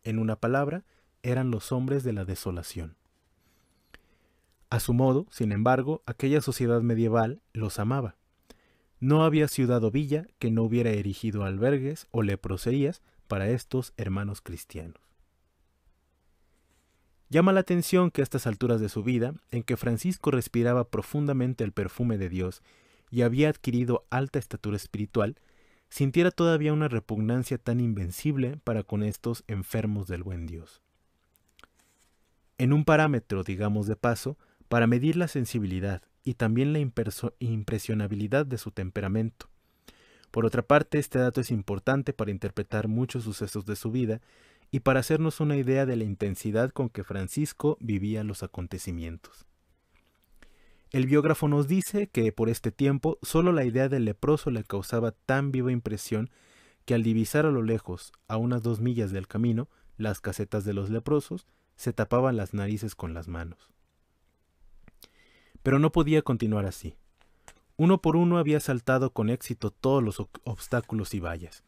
En una palabra, eran los hombres de la desolación. A su modo, sin embargo, aquella sociedad medieval los amaba. No había ciudad o villa que no hubiera erigido albergues o leproserías para estos hermanos cristianos. Llama la atención que a estas alturas de su vida, en que Francisco respiraba profundamente el perfume de Dios y había adquirido alta estatura espiritual, sintiera todavía una repugnancia tan invencible para con estos enfermos del buen Dios. En un parámetro, digamos de paso, para medir la sensibilidad y también la impresionabilidad de su temperamento. Por otra parte, este dato es importante para interpretar muchos sucesos de su vida y para hacernos una idea de la intensidad con que Francisco vivía los acontecimientos. El biógrafo nos dice que por este tiempo solo la idea del leproso le causaba tan viva impresión que al divisar a lo lejos, a unas 2 millas del camino, las casetas de los leprosos, se tapaban las narices con las manos. Pero no podía continuar así. Uno por uno había saltado con éxito todos los obstáculos y vallas.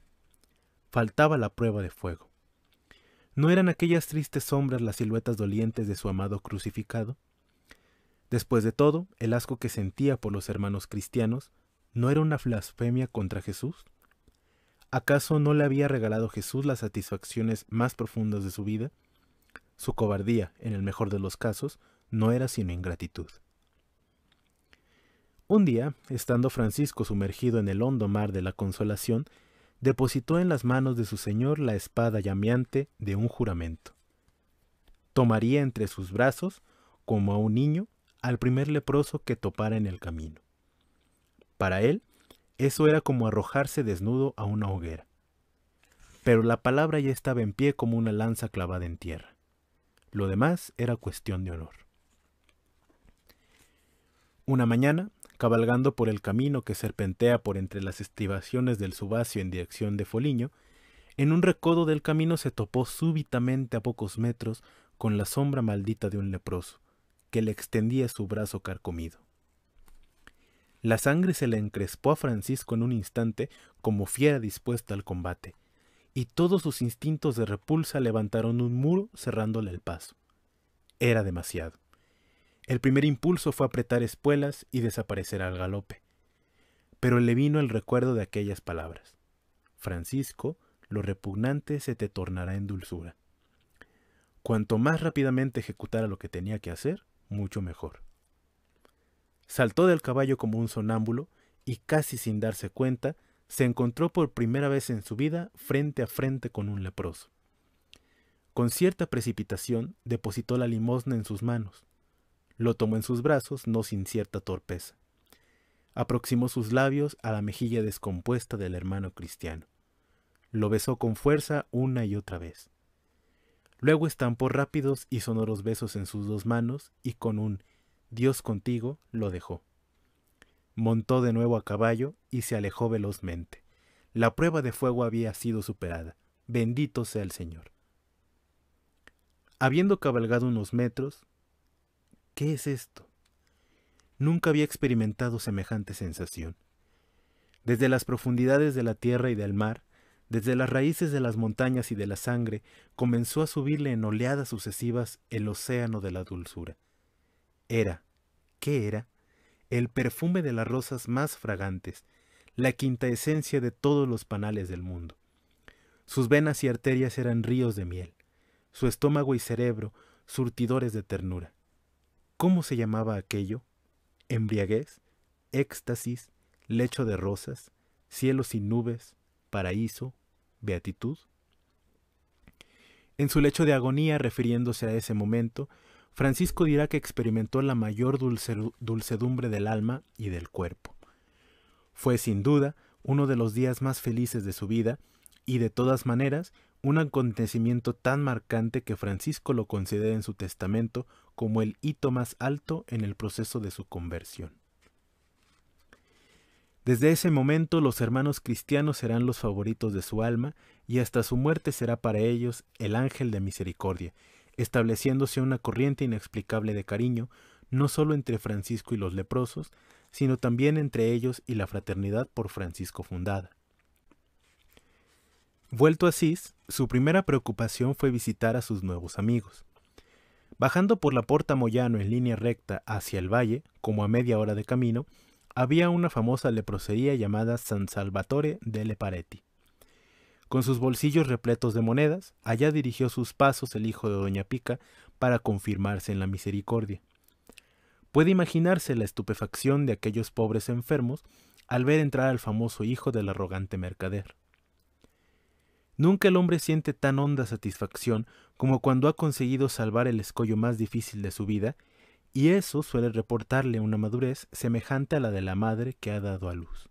Faltaba la prueba de fuego. ¿No eran aquellas tristes sombras las siluetas dolientes de su amado crucificado? Después de todo, el asco que sentía por los hermanos cristianos, ¿no era una blasfemia contra Jesús? ¿Acaso no le había regalado Jesús las satisfacciones más profundas de su vida? Su cobardía, en el mejor de los casos, no era sino ingratitud. Un día, estando Francisco sumergido en el hondo mar de la consolación, depositó en las manos de su Señor la espada llameante de un juramento. Tomaría entre sus brazos, como a un niño, al primer leproso que topara en el camino. Para él, eso era como arrojarse desnudo a una hoguera. Pero la palabra ya estaba en pie como una lanza clavada en tierra. Lo demás era cuestión de honor. Una mañana, cabalgando por el camino que serpentea por entre las estribaciones del Subasio en dirección de Foligno, en un recodo del camino se topó súbitamente a pocos metros con la sombra maldita de un leproso, que le extendía su brazo carcomido. La sangre se le encrespó a Francisco en un instante como fiera dispuesta al combate, y todos sus instintos de repulsa levantaron un muro cerrándole el paso. Era demasiado. El primer impulso fue apretar espuelas y desaparecer al galope. Pero le vino el recuerdo de aquellas palabras. Francisco, lo repugnante se te tornará en dulzura. Cuanto más rápidamente ejecutara lo que tenía que hacer, mucho mejor. Saltó del caballo como un sonámbulo y casi sin darse cuenta, se encontró por primera vez en su vida frente a frente con un leproso. Con cierta precipitación depositó la limosna en sus manos. Lo tomó en sus brazos, no sin cierta torpeza. Aproximó sus labios a la mejilla descompuesta del hermano cristiano. Lo besó con fuerza una y otra vez. Luego estampó rápidos y sonoros besos en sus dos manos y con un «Dios contigo» lo dejó. Montó de nuevo a caballo y se alejó velozmente. La prueba de fuego había sido superada. Bendito sea el Señor. Habiendo cabalgado unos metros, ¿qué es esto? Nunca había experimentado semejante sensación. Desde las profundidades de la tierra y del mar, desde las raíces de las montañas y de la sangre, comenzó a subirle en oleadas sucesivas el océano de la dulzura. ¿Qué era? El perfume de las rosas más fragantes, la quinta esencia de todos los panales del mundo. Sus venas y arterias eran ríos de miel, su estómago y cerebro surtidores de ternura. ¿Cómo se llamaba aquello? Embriaguez, éxtasis, lecho de rosas, cielo sin nubes, paraíso, beatitud. En su lecho de agonía, refiriéndose a ese momento, Francisco dirá que experimentó la mayor dulcedumbre del alma y del cuerpo. Fue sin duda uno de los días más felices de su vida y de todas maneras un acontecimiento tan marcante que Francisco lo considera en su testamento como el hito más alto en el proceso de su conversión. Desde ese momento los hermanos cristianos serán los favoritos de su alma y hasta su muerte será para ellos el ángel de misericordia, estableciéndose una corriente inexplicable de cariño, no solo entre Francisco y los leprosos, sino también entre ellos y la fraternidad por Francisco fundada. Vuelto a Asís, su primera preocupación fue visitar a sus nuevos amigos. Bajando por la Porta Moyano en línea recta hacia el valle, como a media hora de camino, había una famosa leprosería llamada San Salvatore delle Pareti. Con sus bolsillos repletos de monedas, allá dirigió sus pasos el hijo de Doña Pica para confirmarse en la misericordia. Puede imaginarse la estupefacción de aquellos pobres enfermos al ver entrar al famoso hijo del arrogante mercader. Nunca el hombre siente tan honda satisfacción como cuando ha conseguido salvar el escollo más difícil de su vida, y eso suele reportarle una madurez semejante a la de la madre que ha dado a luz.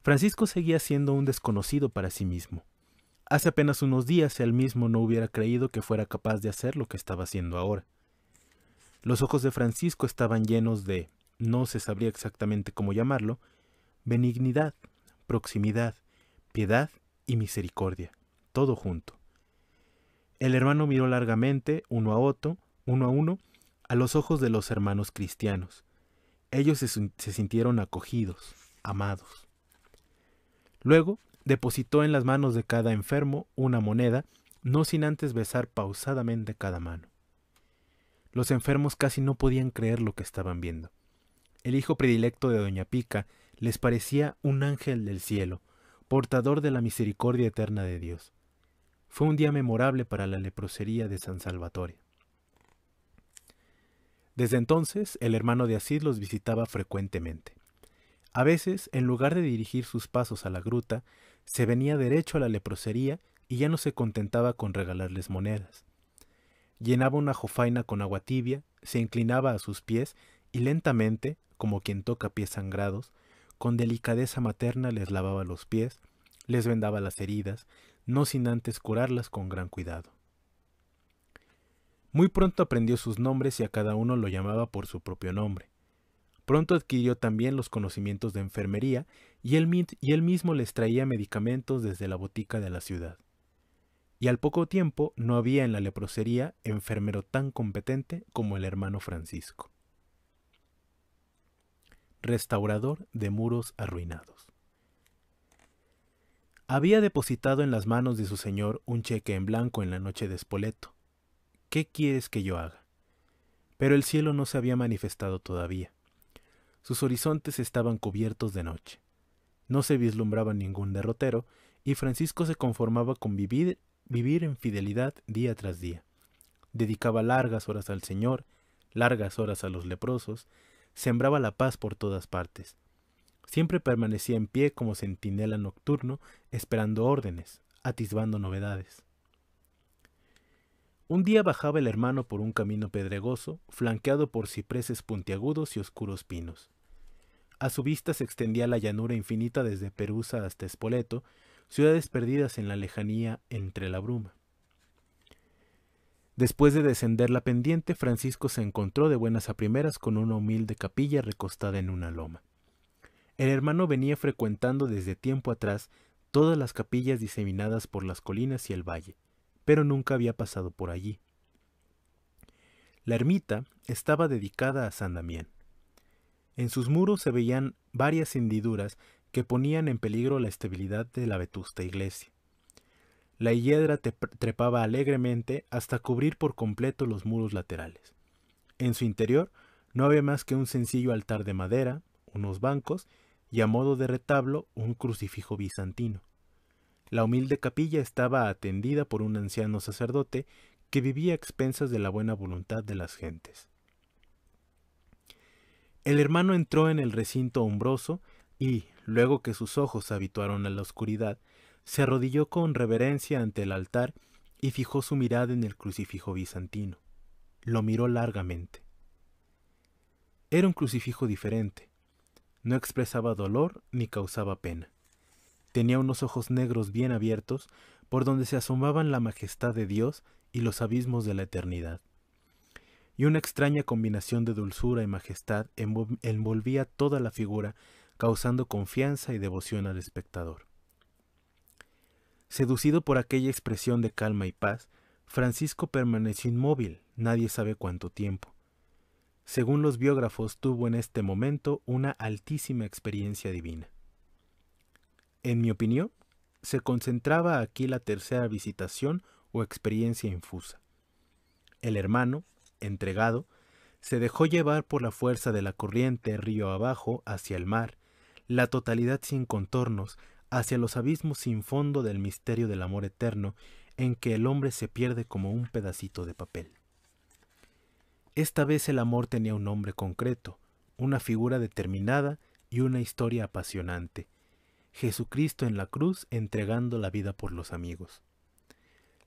Francisco seguía siendo un desconocido para sí mismo. Hace apenas unos días él mismo no hubiera creído que fuera capaz de hacer lo que estaba haciendo ahora. Los ojos de Francisco estaban llenos de, no se sabría exactamente cómo llamarlo, benignidad, proximidad, piedad y misericordia, todo junto. El hermano miró largamente, uno a uno, a los ojos de los hermanos cristianos. Ellos se sintieron acogidos, amados. Luego depositó en las manos de cada enfermo una moneda, no sin antes besar pausadamente cada mano. Los enfermos casi no podían creer lo que estaban viendo. El hijo predilecto de Doña Pica les parecía un ángel del cielo, portador de la misericordia eterna de Dios. Fue un día memorable para la leprosería de San Salvatore. Desde entonces, el hermano de Asís los visitaba frecuentemente. A veces, en lugar de dirigir sus pasos a la gruta, se venía derecho a la leprosería y ya no se contentaba con regalarles monedas. Llenaba una jofaina con agua tibia, se inclinaba a sus pies y lentamente, como quien toca pies sangrados, con delicadeza materna les lavaba los pies, les vendaba las heridas, no sin antes curarlas con gran cuidado. Muy pronto aprendió sus nombres y a cada uno lo llamaba por su propio nombre. Pronto adquirió también los conocimientos de enfermería y él mismo les traía medicamentos desde la botica de la ciudad. Y al poco tiempo no había en la leprosería enfermero tan competente como el hermano Francisco. Restaurador de muros arruinados. Había depositado en las manos de su señor un cheque en blanco en la noche de Spoleto. ¿Qué quieres que yo haga? Pero el cielo no se había manifestado todavía. Sus horizontes estaban cubiertos de noche. No se vislumbraba ningún derrotero, y Francisco se conformaba con vivir en fidelidad día tras día. Dedicaba largas horas al Señor, largas horas a los leprosos, sembraba la paz por todas partes. Siempre permanecía en pie como centinela nocturno, esperando órdenes, atisbando novedades. Un día bajaba el hermano por un camino pedregoso, flanqueado por cipreses puntiagudos y oscuros pinos. A su vista se extendía la llanura infinita desde Perusa hasta Spoleto, ciudades perdidas en la lejanía entre la bruma. Después de descender la pendiente, Francisco se encontró de buenas a primeras con una humilde capilla recostada en una loma. El hermano venía frecuentando desde tiempo atrás todas las capillas diseminadas por las colinas y el valle, pero nunca había pasado por allí. La ermita estaba dedicada a San Damián. En sus muros se veían varias hendiduras que ponían en peligro la estabilidad de la vetusta iglesia. La hiedra trepaba alegremente hasta cubrir por completo los muros laterales. En su interior no había más que un sencillo altar de madera, unos bancos y a modo de retablo un crucifijo bizantino. La humilde capilla estaba atendida por un anciano sacerdote que vivía a expensas de la buena voluntad de las gentes. El hermano entró en el recinto umbroso y, luego que sus ojos se habituaron a la oscuridad, se arrodilló con reverencia ante el altar y fijó su mirada en el crucifijo bizantino. Lo miró largamente. Era un crucifijo diferente. No expresaba dolor ni causaba pena. Tenía unos ojos negros bien abiertos, por donde se asomaban la majestad de Dios y los abismos de la eternidad. Y una extraña combinación de dulzura y majestad envolvía toda la figura, causando confianza y devoción al espectador. Seducido por aquella expresión de calma y paz, Francisco permaneció inmóvil, nadie sabe cuánto tiempo. Según los biógrafos, tuvo en este momento una altísima experiencia divina. En mi opinión, se concentraba aquí la tercera visitación o experiencia infusa. El hermano, entregado, se dejó llevar por la fuerza de la corriente río abajo hacia el mar, la totalidad sin contornos, hacia los abismos sin fondo del misterio del amor eterno, en que el hombre se pierde como un pedacito de papel. Esta vez el amor tenía un nombre concreto, una figura determinada y una historia apasionante. Jesucristo en la cruz entregando la vida por los amigos.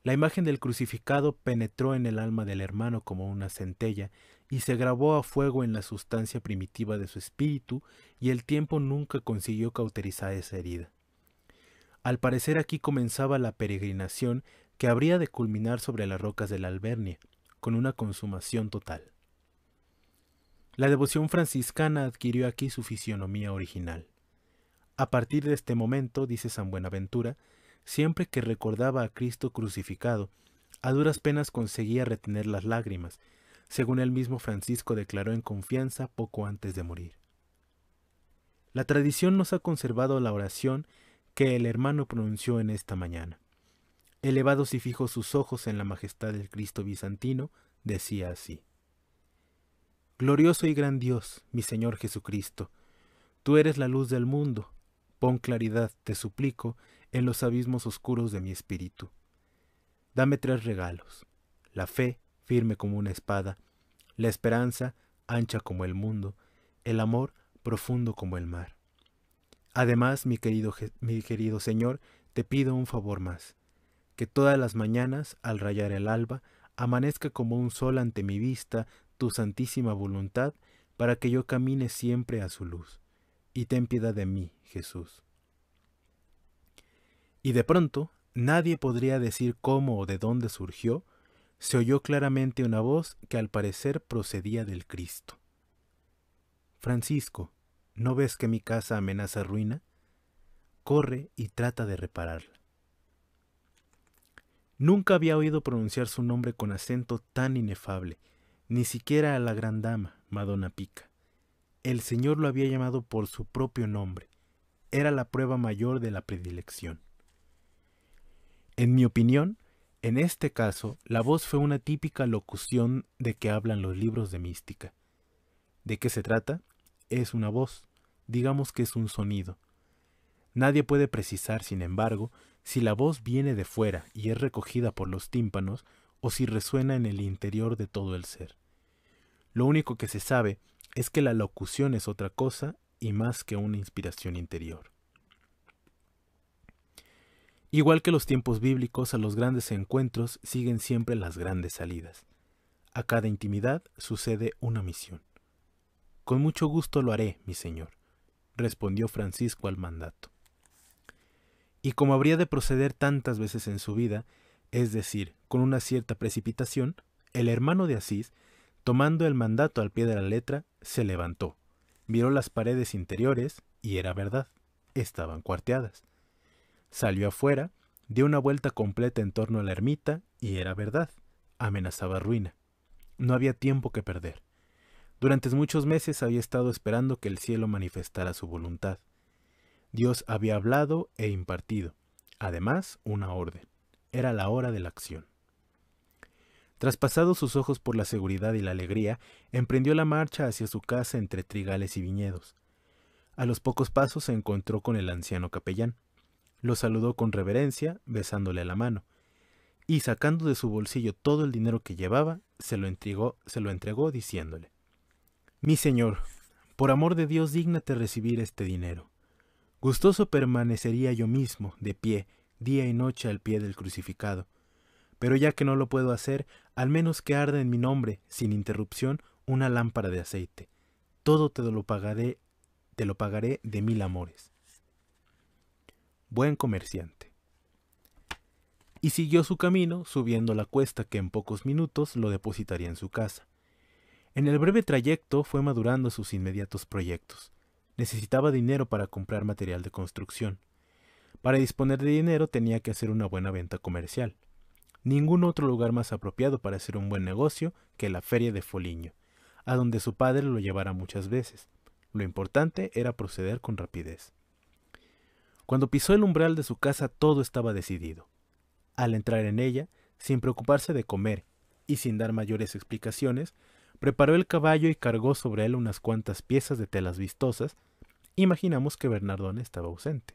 La imagen del crucificado penetró en el alma del hermano como una centella y se grabó a fuego en la sustancia primitiva de su espíritu, y el tiempo nunca consiguió cauterizar esa herida. Al parecer aquí comenzaba la peregrinación que habría de culminar sobre las rocas de la Albernia, con una consumación total. La devoción franciscana adquirió aquí su fisionomía original. A partir de este momento, dice San Buenaventura, siempre que recordaba a Cristo crucificado, a duras penas conseguía retener las lágrimas, según el mismo Francisco declaró en confianza poco antes de morir. La tradición nos ha conservado la oración que el hermano pronunció en esta mañana. Elevados y fijos sus ojos en la majestad del Cristo bizantino, decía así: Glorioso y gran Dios, mi Señor Jesucristo, tú eres la luz del mundo. Pon claridad, te suplico, en los abismos oscuros de mi espíritu. Dame 3 regalos: la fe, firme como una espada; la esperanza, ancha como el mundo; el amor, profundo como el mar. Además, mi querido Señor, te pido un favor más: que todas las mañanas, al rayar el alba, amanezca como un sol ante mi vista tu santísima voluntad, para que yo camine siempre a su luz. Y ten piedad de mí, Jesús. Y de pronto, nadie podría decir cómo o de dónde surgió, se oyó claramente una voz que al parecer procedía del Cristo. Francisco, ¿no ves que mi casa amenaza ruina? Corre y trata de repararla. Nunca había oído pronunciar su nombre con acento tan inefable, ni siquiera a la gran dama, Madonna Pica. El Señor lo había llamado por su propio nombre. Era la prueba mayor de la predilección. En mi opinión, en este caso, la voz fue una típica locución de que hablan los libros de mística. ¿De qué se trata? Es una voz, digamos que es un sonido. Nadie puede precisar, sin embargo, si la voz viene de fuera y es recogida por los tímpanos o si resuena en el interior de todo el ser. Lo único que se sabe es que la locución es otra cosa y más que una inspiración interior. Igual que los tiempos bíblicos, a los grandes encuentros siguen siempre las grandes salidas. A cada intimidad sucede una misión. Con mucho gusto lo haré, mi señor, respondió Francisco al mandato. y como habría de proceder tantas veces en su vida, es decir, con una cierta precipitación, el hermano de Asís, tomando el mandato al pie de la letra, se levantó, miró las paredes interiores, y era verdad, estaban cuarteadas. Salió afuera, dio una vuelta completa en torno a la ermita, y era verdad, amenazaba ruina. No había tiempo que perder. Durante muchos meses había estado esperando que el cielo manifestara su voluntad. Dios había hablado e impartido, además, una orden. Era la hora de la acción. Traspasados sus ojos por la seguridad y la alegría, emprendió la marcha hacia su casa entre trigales y viñedos. A los pocos pasos se encontró con el anciano capellán. Lo saludó con reverencia, besándole la mano, y sacando de su bolsillo todo el dinero que llevaba, se lo entregó diciéndole: «Mi señor, por amor de Dios, dígnate recibir este dinero. Gustoso permanecería yo mismo, de pie, día y noche al pie del crucificado. Pero ya que no lo puedo hacer, al menos que arda en mi nombre, sin interrupción, una lámpara de aceite. Todo te lo pagaré de 1000 amores». Buen comerciante. Y siguió su camino, subiendo la cuesta que en pocos minutos lo depositaría en su casa. En el breve trayecto fue madurando sus inmediatos proyectos. Necesitaba dinero para comprar material de construcción. Para disponer de dinero tenía que hacer una buena venta comercial. Ningún otro lugar más apropiado para hacer un buen negocio que la feria de Foligno, a donde su padre lo llevara muchas veces. Lo importante era proceder con rapidez. Cuando pisó el umbral de su casa todo estaba decidido. Al entrar en ella, sin preocuparse de comer y sin dar mayores explicaciones, preparó el caballo y cargó sobre él unas cuantas piezas de telas vistosas. Imaginamos que Bernardone estaba ausente.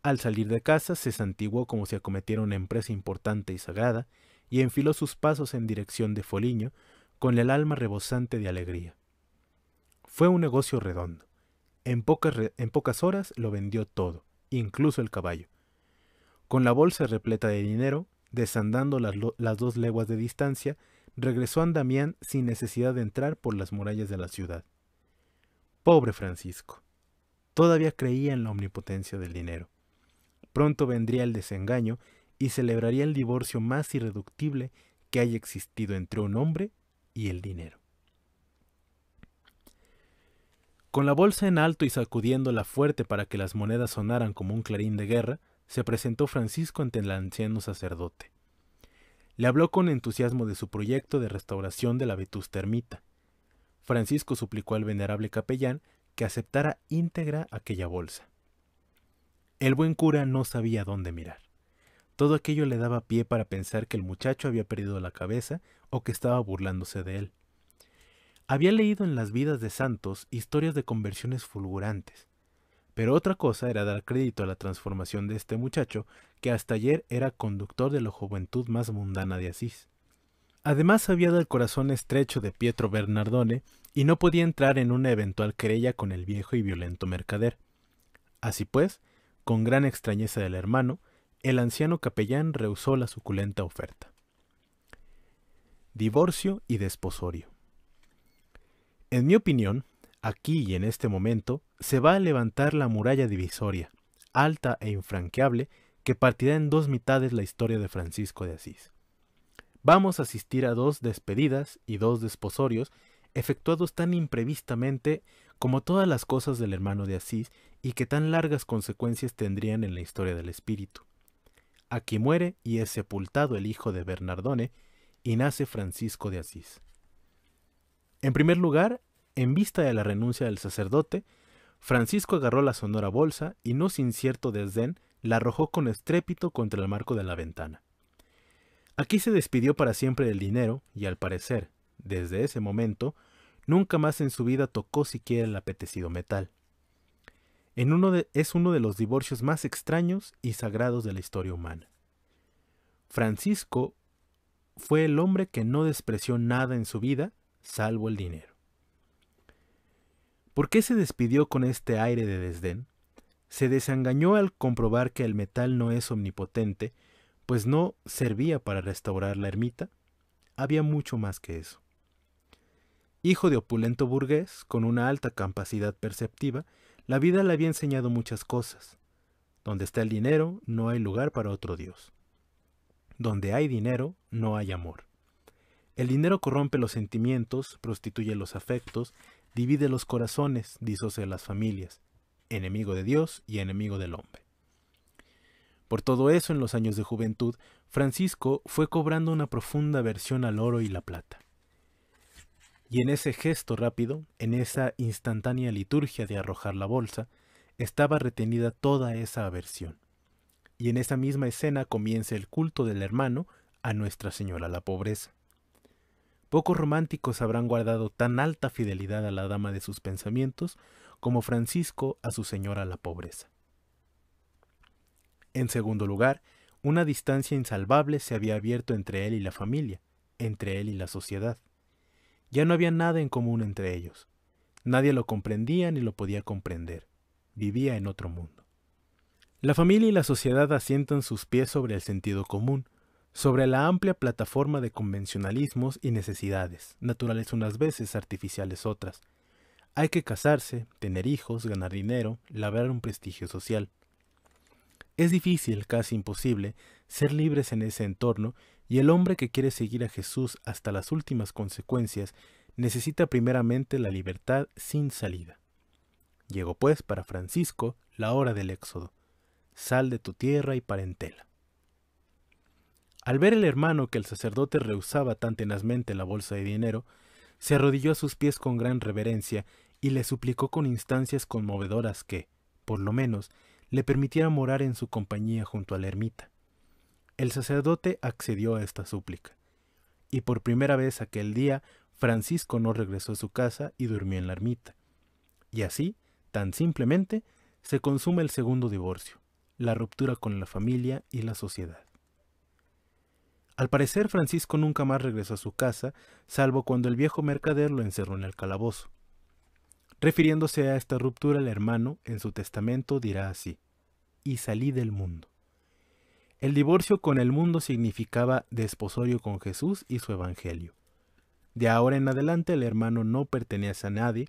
Al salir de casa se santiguó como si acometiera una empresa importante y sagrada, y enfiló sus pasos en dirección de Foligno con el alma rebosante de alegría. Fue un negocio redondo. En pocas horas lo vendió todo, incluso el caballo. Con la bolsa repleta de dinero, desandando las 2 leguas de distancia, regresó a Damián sin necesidad de entrar por las murallas de la ciudad. Pobre Francisco. Todavía creía en la omnipotencia del dinero. Pronto vendría el desengaño y celebraría el divorcio más irreductible que haya existido entre un hombre y el dinero. Con la bolsa en alto y sacudiéndola fuerte para que las monedas sonaran como un clarín de guerra, se presentó Francisco ante el anciano sacerdote. Le habló con entusiasmo de su proyecto de restauración de la vetusta ermita. Francisco suplicó al venerable capellán que aceptara íntegra aquella bolsa. El buen cura no sabía dónde mirar. Todo aquello le daba pie para pensar que el muchacho había perdido la cabeza o que estaba burlándose de él. Había leído en las vidas de santos historias de conversiones fulgurantes, pero otra cosa era dar crédito a la transformación de este muchacho que hasta ayer era conductor de la juventud más mundana de Asís. Además sabía del corazón estrecho de Pietro Bernardone y no podía entrar en una eventual querella con el viejo y violento mercader. Así pues, con gran extrañeza del hermano, el anciano capellán rehusó la suculenta oferta. Divorcio y desposorio. En mi opinión, aquí y en este momento, se va a levantar la muralla divisoria, alta e infranqueable, que partirá en 2 mitades la historia de Francisco de Asís. Vamos a asistir a 2 despedidas y 2 desposorios, efectuados tan imprevistamente como todas las cosas del hermano de Asís y que tan largas consecuencias tendrían en la historia del espíritu. Aquí muere y es sepultado el hijo de Bernardone y nace Francisco de Asís. En primer lugar, en vista de la renuncia del sacerdote, Francisco agarró la sonora bolsa y no sin cierto desdén la arrojó con estrépito contra el marco de la ventana. Aquí se despidió para siempre del dinero y, al parecer, desde ese momento, nunca más en su vida tocó siquiera el apetecido metal. Es uno de los divorcios más extraños y sagrados de la historia humana. Francisco fue el hombre que no despreció nada en su vida, salvo el dinero. ¿Por qué se despidió con este aire de desdén? Se desengañó al comprobar que el metal no es omnipotente, pues no servía para restaurar la ermita. Había mucho más que eso. Hijo de opulento burgués, con una alta capacidad perceptiva, la vida le había enseñado muchas cosas. Donde está el dinero, no hay lugar para otro Dios. Donde hay dinero, no hay amor. El dinero corrompe los sentimientos, prostituye los afectos, divide los corazones, disocia las familias, enemigo de Dios y enemigo del hombre. Por todo eso, en los años de juventud, Francisco fue cobrando una profunda aversión al oro y la plata. Y en ese gesto rápido, en esa instantánea liturgia de arrojar la bolsa, estaba retenida toda esa aversión. Y en esa misma escena comienza el culto del hermano a Nuestra Señora la Pobreza. Pocos románticos habrán guardado tan alta fidelidad a la dama de sus pensamientos como Francisco a su señora la Pobreza. En segundo lugar, una distancia insalvable se había abierto entre él y la familia, entre él y la sociedad. Ya no había nada en común entre ellos. Nadie lo comprendía ni lo podía comprender. Vivía en otro mundo. La familia y la sociedad asientan sus pies sobre el sentido común, sobre la amplia plataforma de convencionalismos y necesidades, naturales unas veces, artificiales otras. Hay que casarse, tener hijos, ganar dinero, labrar un prestigio social. Es difícil, casi imposible, ser libres en ese entorno, y el hombre que quiere seguir a Jesús hasta las últimas consecuencias necesita primeramente la libertad sin salida. Llegó pues para Francisco la hora del éxodo. Sal de tu tierra y parentela. Al ver el hermano que el sacerdote rehusaba tan tenazmente la bolsa de dinero, se arrodilló a sus pies con gran reverencia y le suplicó con instancias conmovedoras que, por lo menos, le permitiera morar en su compañía junto a la ermita. El sacerdote accedió a esta súplica, y por primera vez aquel día Francisco no regresó a su casa y durmió en la ermita. Y así, tan simplemente, se consuma el segundo divorcio, la ruptura con la familia y la sociedad. Al parecer, Francisco nunca más regresó a su casa, salvo cuando el viejo mercader lo encerró en el calabozo. Refiriéndose a esta ruptura, el hermano, en su testamento, dirá así: y salí del mundo. El divorcio con el mundo significaba desposorio con Jesús y su evangelio. De ahora en adelante el hermano no pertenece a nadie,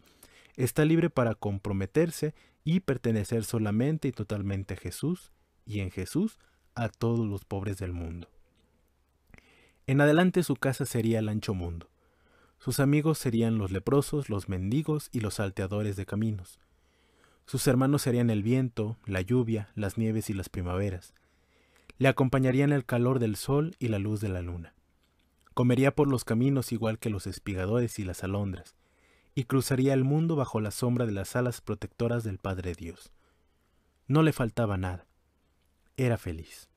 está libre para comprometerse y pertenecer solamente y totalmente a Jesús, y en Jesús a todos los pobres del mundo. En adelante su casa sería el ancho mundo. Sus amigos serían los leprosos, los mendigos y los salteadores de caminos. Sus hermanos serían el viento, la lluvia, las nieves y las primaveras. Le acompañarían el calor del sol y la luz de la luna. Comería por los caminos igual que los espigadores y las alondras, y cruzaría el mundo bajo la sombra de las alas protectoras del Padre Dios. No le faltaba nada. Era feliz.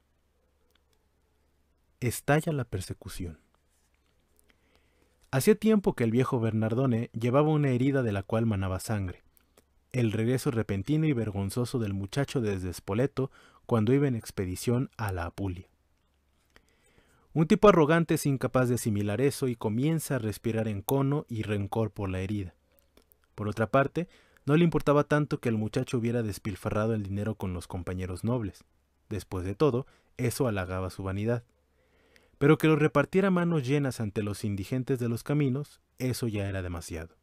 Estalla la persecución. Hacía tiempo que el viejo Bernardone llevaba una herida de la cual manaba sangre. El regreso repentino y vergonzoso del muchacho desde Spoleto cuando iba en expedición a la Apulia. Un tipo arrogante es incapaz de asimilar eso y comienza a respirar encono y rencor por la herida. Por otra parte, no le importaba tanto que el muchacho hubiera despilfarrado el dinero con los compañeros nobles. Después de todo, eso halagaba su vanidad. Pero que lo repartiera a manos llenas ante los indigentes de los caminos, eso ya era demasiado.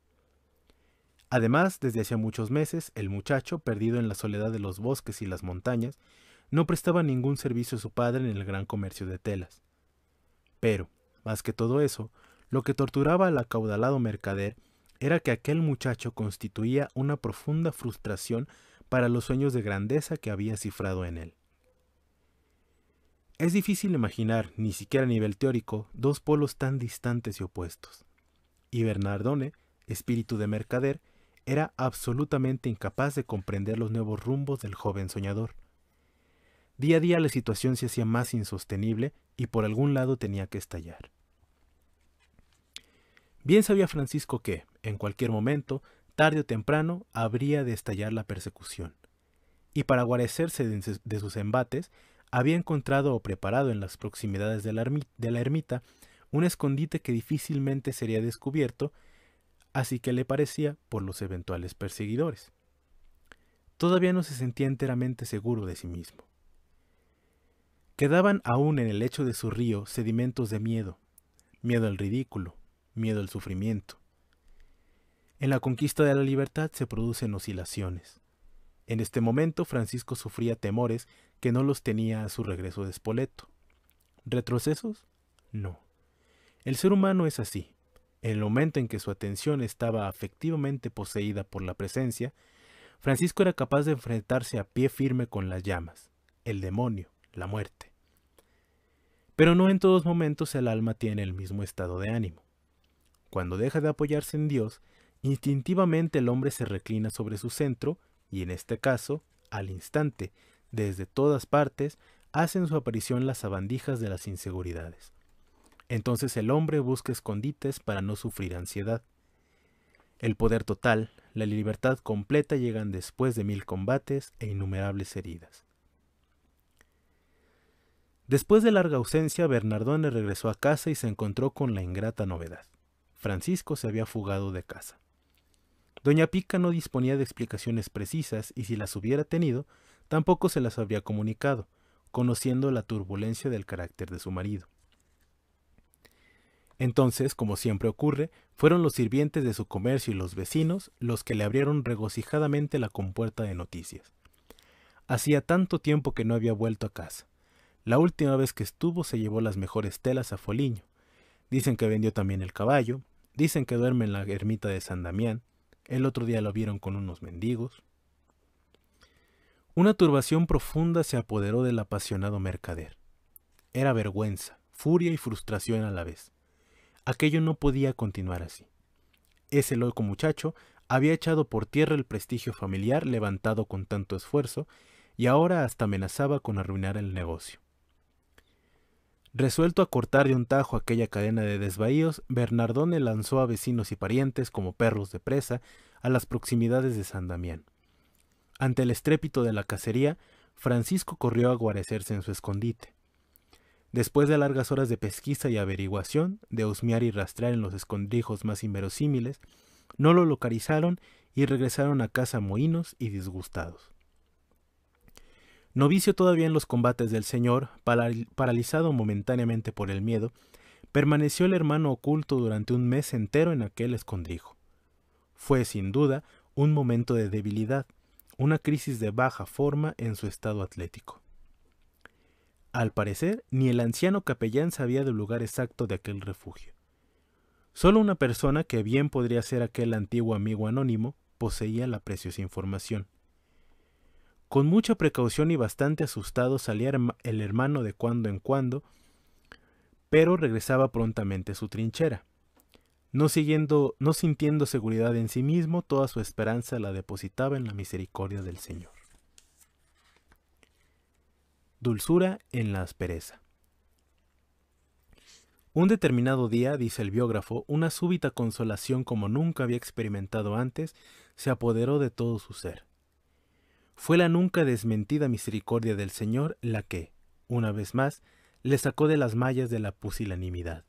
Además, desde hacía muchos meses, el muchacho, perdido en la soledad de los bosques y las montañas, no prestaba ningún servicio a su padre en el gran comercio de telas. Pero, más que todo eso, lo que torturaba al acaudalado mercader era que aquel muchacho constituía una profunda frustración para los sueños de grandeza que había cifrado en él. Es difícil imaginar, ni siquiera a nivel teórico, dos polos tan distantes y opuestos. Y Bernardone, espíritu de mercader, era absolutamente incapaz de comprender los nuevos rumbos del joven soñador. Día a día la situación se hacía más insostenible y por algún lado tenía que estallar. Bien sabía Francisco que, en cualquier momento, tarde o temprano, habría de estallar la persecución. Y para guarecerse de sus embates, había encontrado o preparado en las proximidades de la ermita un escondite que difícilmente sería descubierto, así que le parecía por los eventuales perseguidores. Todavía no se sentía enteramente seguro de sí mismo. Quedaban aún en el lecho de su río sedimentos de miedo, miedo al ridículo, miedo al sufrimiento. En la conquista de la libertad se producen oscilaciones. En este momento Francisco sufría temores que no los tenía a su regreso de Spoleto. ¿Retrocesos? No. El ser humano es así. En el momento en que su atención estaba afectivamente poseída por la presencia, Francisco era capaz de enfrentarse a pie firme con las llamas, el demonio, la muerte. Pero no en todos momentos el alma tiene el mismo estado de ánimo. Cuando deja de apoyarse en Dios, instintivamente el hombre se reclina sobre su centro y en este caso, al instante, desde todas partes, hacen su aparición las sabandijas de las inseguridades. Entonces el hombre busca escondites para no sufrir ansiedad. El poder total, la libertad completa llegan después de 1000 combates e innumerables heridas. Después de larga ausencia, Bernardone regresó a casa y se encontró con la ingrata novedad. Francisco se había fugado de casa. Doña Pica no disponía de explicaciones precisas y si las hubiera tenido, tampoco se las habría comunicado, conociendo la turbulencia del carácter de su marido. Entonces, como siempre ocurre, fueron los sirvientes de su comercio y los vecinos los que le abrieron regocijadamente la compuerta de noticias. Hacía tanto tiempo que no había vuelto a casa. La última vez que estuvo se llevó las mejores telas a Foligno. Dicen que vendió también el caballo, dicen que duerme en la ermita de San Damián, el otro día lo vieron con unos mendigos. Una turbación profunda se apoderó del apasionado mercader. Era vergüenza, furia y frustración a la vez. Aquello no podía continuar así. Ese loco muchacho había echado por tierra el prestigio familiar levantado con tanto esfuerzo y ahora hasta amenazaba con arruinar el negocio. Resuelto a cortar de un tajo aquella cadena de desvaríos, Bernardone lanzó a vecinos y parientes como perros de presa a las proximidades de San Damián. Ante el estrépito de la cacería, Francisco corrió a guarecerse en su escondite. Después de largas horas de pesquisa y averiguación, de husmear y rastrear en los escondrijos más inverosímiles, no lo localizaron y regresaron a casa mohínos y disgustados. Novicio todavía en los combates del Señor, paralizado momentáneamente por el miedo, permaneció el hermano oculto durante un mes entero en aquel escondrijo. Fue, sin duda, un momento de debilidad, una crisis de baja forma en su estado atlético. Al parecer, ni el anciano capellán sabía del lugar exacto de aquel refugio. Solo una persona, que bien podría ser aquel antiguo amigo anónimo, poseía la preciosa información. Con mucha precaución y bastante asustado salía el hermano de cuando en cuando, pero regresaba prontamente a su trinchera. No sintiendo seguridad en sí mismo, toda su esperanza la depositaba en la misericordia del Señor. Dulzura en la aspereza. Un determinado día, dice el biógrafo, una súbita consolación como nunca había experimentado antes se apoderó de todo su ser. Fue la nunca desmentida misericordia del Señor la que, una vez más, le sacó de las mallas de la pusilanimidad.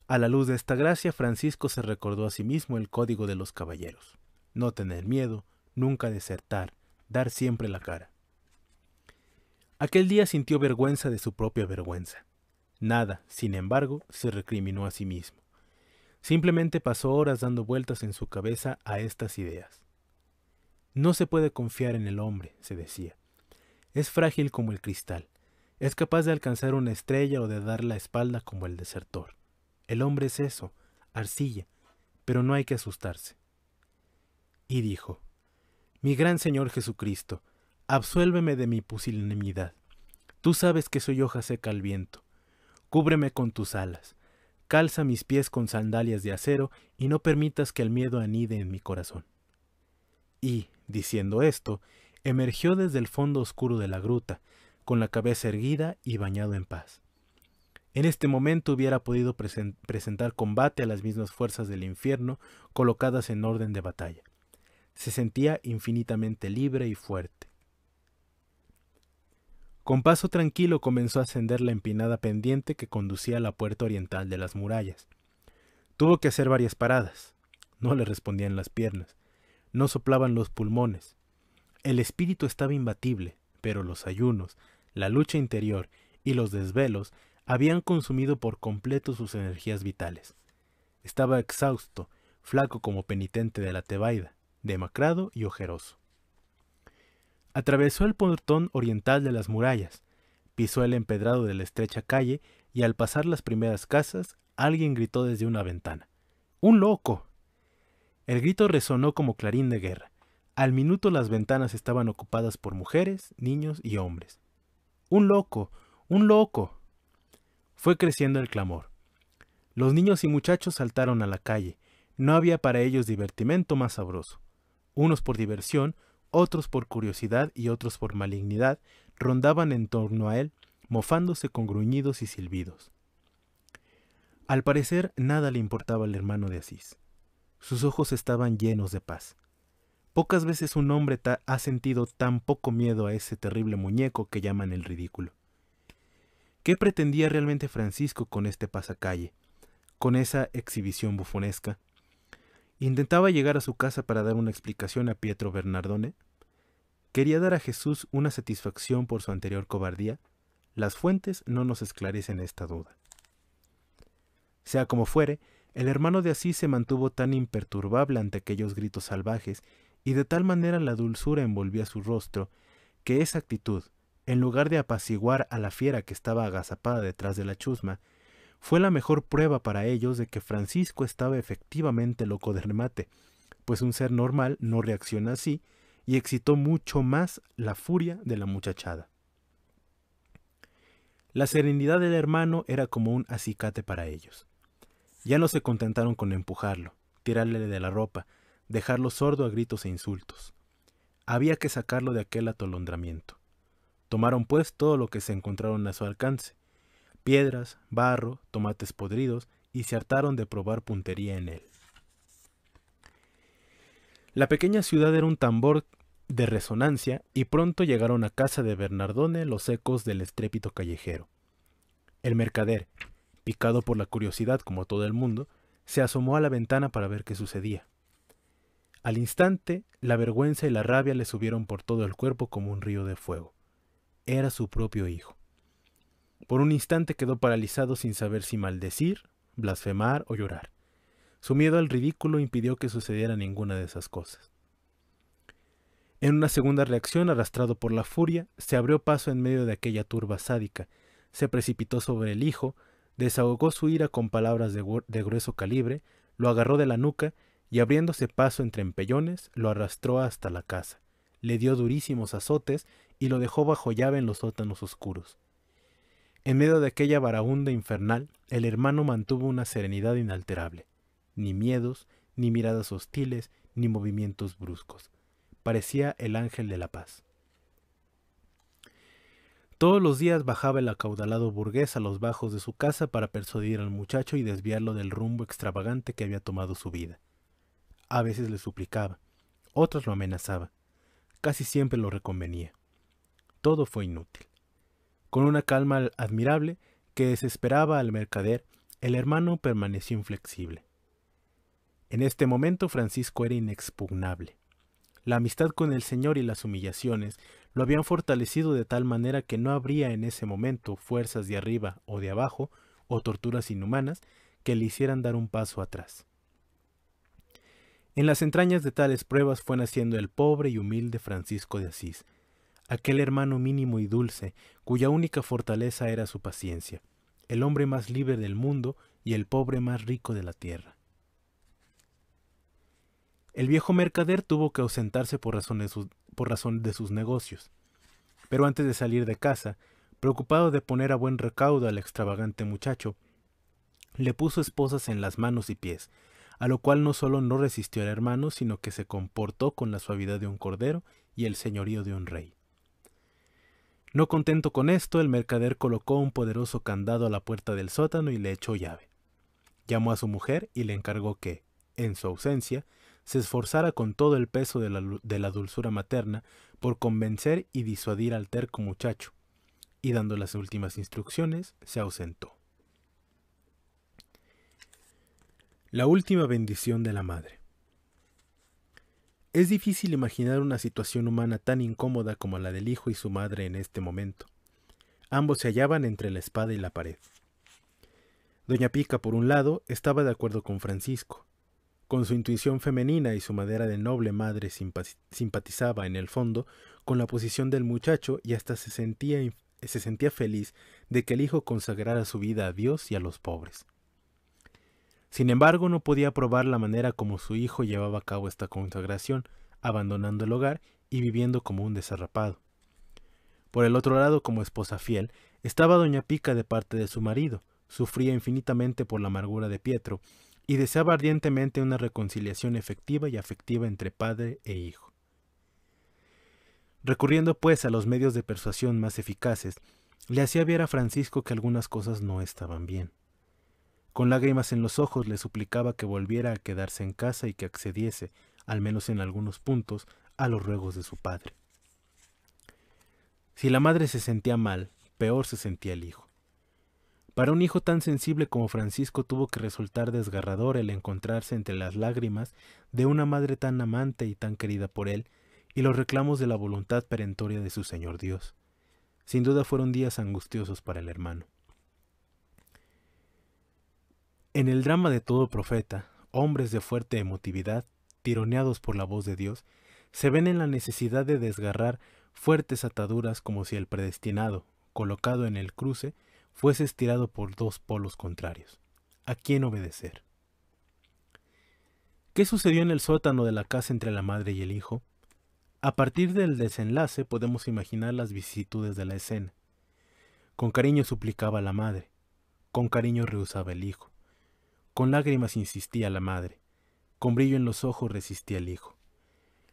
A la luz de esta gracia, Francisco se recordó a sí mismo el código de los caballeros: no tener miedo, nunca desertar, dar siempre la cara. Aquel día sintió vergüenza de su propia vergüenza. Nada, sin embargo, se recriminó a sí mismo. Simplemente pasó horas dando vueltas en su cabeza a estas ideas. No se puede confiar en el hombre, se decía. Es frágil como el cristal. Es capaz de alcanzar una estrella o de dar la espalda como el desertor. El hombre es eso, arcilla, pero no hay que asustarse. Y dijo: mi gran Señor Jesucristo, absuélveme de mi pusilanimidad. Tú sabes que soy hoja seca al viento. Cúbreme con tus alas. Calza mis pies con sandalias de acero y no permitas que el miedo anide en mi corazón. Y, diciendo esto, emergió desde el fondo oscuro de la gruta, con la cabeza erguida y bañado en paz. En este momento hubiera podido presentar combate a las mismas fuerzas del infierno colocadas en orden de batalla. Se sentía infinitamente libre y fuerte. Con paso tranquilo comenzó a ascender la empinada pendiente que conducía a la puerta oriental de las murallas. Tuvo que hacer varias paradas. No le respondían las piernas. No soplaban los pulmones. El espíritu estaba imbatible, pero los ayunos, la lucha interior y los desvelos habían consumido por completo sus energías vitales. Estaba exhausto, flaco como penitente de la Tebaida, demacrado y ojeroso. Atravesó el portón oriental de las murallas, pisó el empedrado de la estrecha calle y al pasar las primeras casas, alguien gritó desde una ventana: ¡Un loco! El grito resonó como clarín de guerra. Al minuto las ventanas estaban ocupadas por mujeres, niños y hombres. ¡Un loco! ¡Un loco! Fue creciendo el clamor. Los niños y muchachos saltaron a la calle. No había para ellos divertimento más sabroso. Unos por diversión, otros por curiosidad y otros por malignidad, rondaban en torno a él, mofándose con gruñidos y silbidos. Al parecer, nada le importaba al hermano de Asís. Sus ojos estaban llenos de paz. Pocas veces un hombre ha sentido tan poco miedo a ese terrible muñeco que llaman el ridículo. ¿Qué pretendía realmente Francisco con este pasacalle, con esa exhibición bufonesca? ¿Intentaba llegar a su casa para dar una explicación a Pietro Bernardone? ¿Quería dar a Jesús una satisfacción por su anterior cobardía? Las fuentes no nos esclarecen esta duda. Sea como fuere, el hermano de Asís se mantuvo tan imperturbable ante aquellos gritos salvajes y de tal manera la dulzura envolvía su rostro, que esa actitud, en lugar de apaciguar a la fiera que estaba agazapada detrás de la chusma, fue la mejor prueba para ellos de que Francisco estaba efectivamente loco de remate, pues un ser normal no reacciona así, y excitó mucho más la furia de la muchachada. La serenidad del hermano era como un acicate para ellos. Ya no se contentaron con empujarlo, tirarle de la ropa, dejarlo sordo a gritos e insultos. Había que sacarlo de aquel atolondramiento. Tomaron pues todo lo que se encontraron a su alcance: piedras, barro, tomates podridos, y se hartaron de probar puntería en él. La pequeña ciudad era un tambor de resonancia, y pronto llegaron a casa de Bernardone los ecos del estrépito callejero. El mercader, picado por la curiosidad como todo el mundo, se asomó a la ventana para ver qué sucedía. Al instante, la vergüenza y la rabia le subieron por todo el cuerpo como un río de fuego. Era su propio hijo. Por un instante quedó paralizado sin saber si maldecir, blasfemar o llorar. Su miedo al ridículo impidió que sucediera ninguna de esas cosas. En una segunda reacción, arrastrado por la furia, se abrió paso en medio de aquella turba sádica, se precipitó sobre el hijo, desahogó su ira con palabras de grueso calibre, lo agarró de la nuca y, abriéndose paso entre empellones, lo arrastró hasta la casa, le dio durísimos azotes y lo dejó bajo llave en los sótanos oscuros. En medio de aquella baraúnda infernal, el hermano mantuvo una serenidad inalterable. Ni miedos, ni miradas hostiles, ni movimientos bruscos. Parecía el ángel de la paz. Todos los días bajaba el acaudalado burgués a los bajos de su casa para persuadir al muchacho y desviarlo del rumbo extravagante que había tomado su vida. A veces le suplicaba, otras lo amenazaba. Casi siempre lo reconvenía. Todo fue inútil. Con una calma admirable que desesperaba al mercader, el hermano permaneció inflexible. En este momento Francisco era inexpugnable. La amistad con el Señor y las humillaciones lo habían fortalecido de tal manera que no habría en ese momento fuerzas de arriba o de abajo, o torturas inhumanas, que le hicieran dar un paso atrás. En las entrañas de tales pruebas fue naciendo el pobre y humilde Francisco de Asís, aquel hermano mínimo y dulce, cuya única fortaleza era su paciencia, el hombre más libre del mundo y el pobre más rico de la tierra. El viejo mercader tuvo que ausentarse por razón de sus negocios, pero antes de salir de casa, preocupado de poner a buen recaudo al extravagante muchacho, le puso esposas en las manos y pies, a lo cual no solo no resistió al hermano, sino que se comportó con la suavidad de un cordero y el señorío de un rey. No contento con esto, el mercader colocó un poderoso candado a la puerta del sótano y le echó llave. Llamó a su mujer y le encargó que, en su ausencia, se esforzara con todo el peso de la dulzura materna por convencer y disuadir al terco muchacho, y dando las últimas instrucciones, se ausentó. La última bendición de la madre. Es difícil imaginar una situación humana tan incómoda como la del hijo y su madre en este momento. Ambos se hallaban entre la espada y la pared. Doña Pica, por un lado, estaba de acuerdo con Francisco. Con su intuición femenina y su madera de noble madre simpatizaba en el fondo con la posición del muchacho y hasta se sentía feliz de que el hijo consagrara su vida a Dios y a los pobres. Sin embargo, no podía aprobar la manera como su hijo llevaba a cabo esta consagración, abandonando el hogar y viviendo como un desarrapado. Por el otro lado, como esposa fiel, estaba doña Pica de parte de su marido, sufría infinitamente por la amargura de Pietro, y deseaba ardientemente una reconciliación efectiva y afectiva entre padre e hijo. Recurriendo pues a los medios de persuasión más eficaces, le hacía ver a Francisco que algunas cosas no estaban bien. Con lágrimas en los ojos le suplicaba que volviera a quedarse en casa y que accediese, al menos en algunos puntos, a los ruegos de su padre. Si la madre se sentía mal, peor se sentía el hijo. Para un hijo tan sensible como Francisco tuvo que resultar desgarrador el encontrarse entre las lágrimas de una madre tan amante y tan querida por él y los reclamos de la voluntad perentoria de su Señor Dios. Sin duda fueron días angustiosos para el hermano. En el drama de todo profeta, hombres de fuerte emotividad, tironeados por la voz de Dios, se ven en la necesidad de desgarrar fuertes ataduras como si el predestinado, colocado en el cruce, fuese estirado por dos polos contrarios. ¿A quién obedecer? ¿Qué sucedió en el sótano de la casa entre la madre y el hijo? A partir del desenlace podemos imaginar las vicisitudes de la escena. Con cariño suplicaba la madre, con cariño rehusaba el hijo, con lágrimas insistía la madre, con brillo en los ojos resistía el hijo.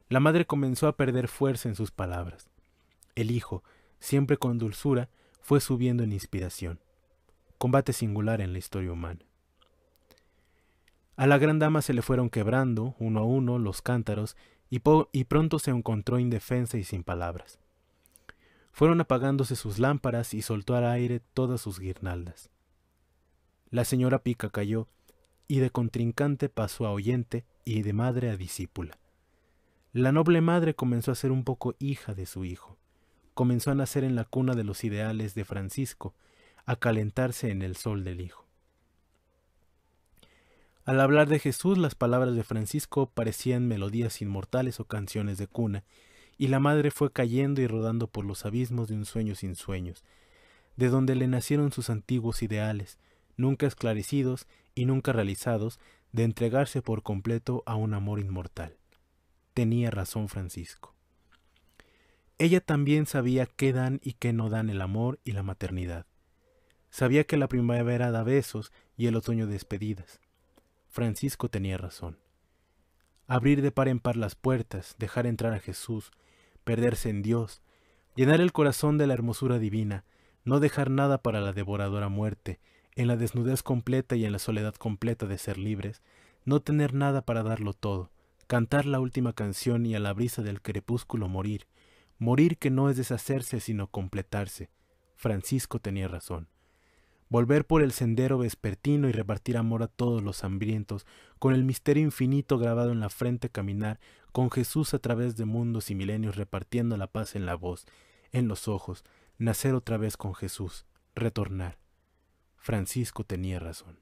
La madre comenzó a perder fuerza en sus palabras. El hijo, siempre con dulzura, fue subiendo en inspiración. Combate singular en la historia humana. A la gran dama se le fueron quebrando, uno a uno, los cántaros, y pronto se encontró indefensa y sin palabras. Fueron apagándose sus lámparas y soltó al aire todas sus guirnaldas. La señora Pica cayó, y de contrincante pasó a oyente y de madre a discípula. La noble madre comenzó a ser un poco hija de su hijo. Comenzó a nacer en la cuna de los ideales de Francisco, a calentarse en el sol del hijo. Al hablar de Jesús, las palabras de Francisco parecían melodías inmortales o canciones de cuna, y la madre fue cayendo y rodando por los abismos de un sueño sin sueños, de donde le nacieron sus antiguos ideales, nunca esclarecidos y nunca realizados, de entregarse por completo a un amor inmortal. Tenía razón Francisco. Ella también sabía qué dan y qué no dan el amor y la maternidad. Sabía que la primavera da besos y el otoño despedidas. Francisco tenía razón. Abrir de par en par las puertas, dejar entrar a Jesús, perderse en Dios, llenar el corazón de la hermosura divina, no dejar nada para la devoradora muerte, en la desnudez completa y en la soledad completa de ser libres, no tener nada para darlo todo, cantar la última canción y a la brisa del crepúsculo morir, morir que no es deshacerse sino completarse. Francisco tenía razón. Volver por el sendero vespertino y repartir amor a todos los hambrientos, con el misterio infinito grabado en la frente caminar, con Jesús a través de mundos y milenios repartiendo la paz en la voz, en los ojos, nacer otra vez con Jesús, retornar. Francisco tenía razón.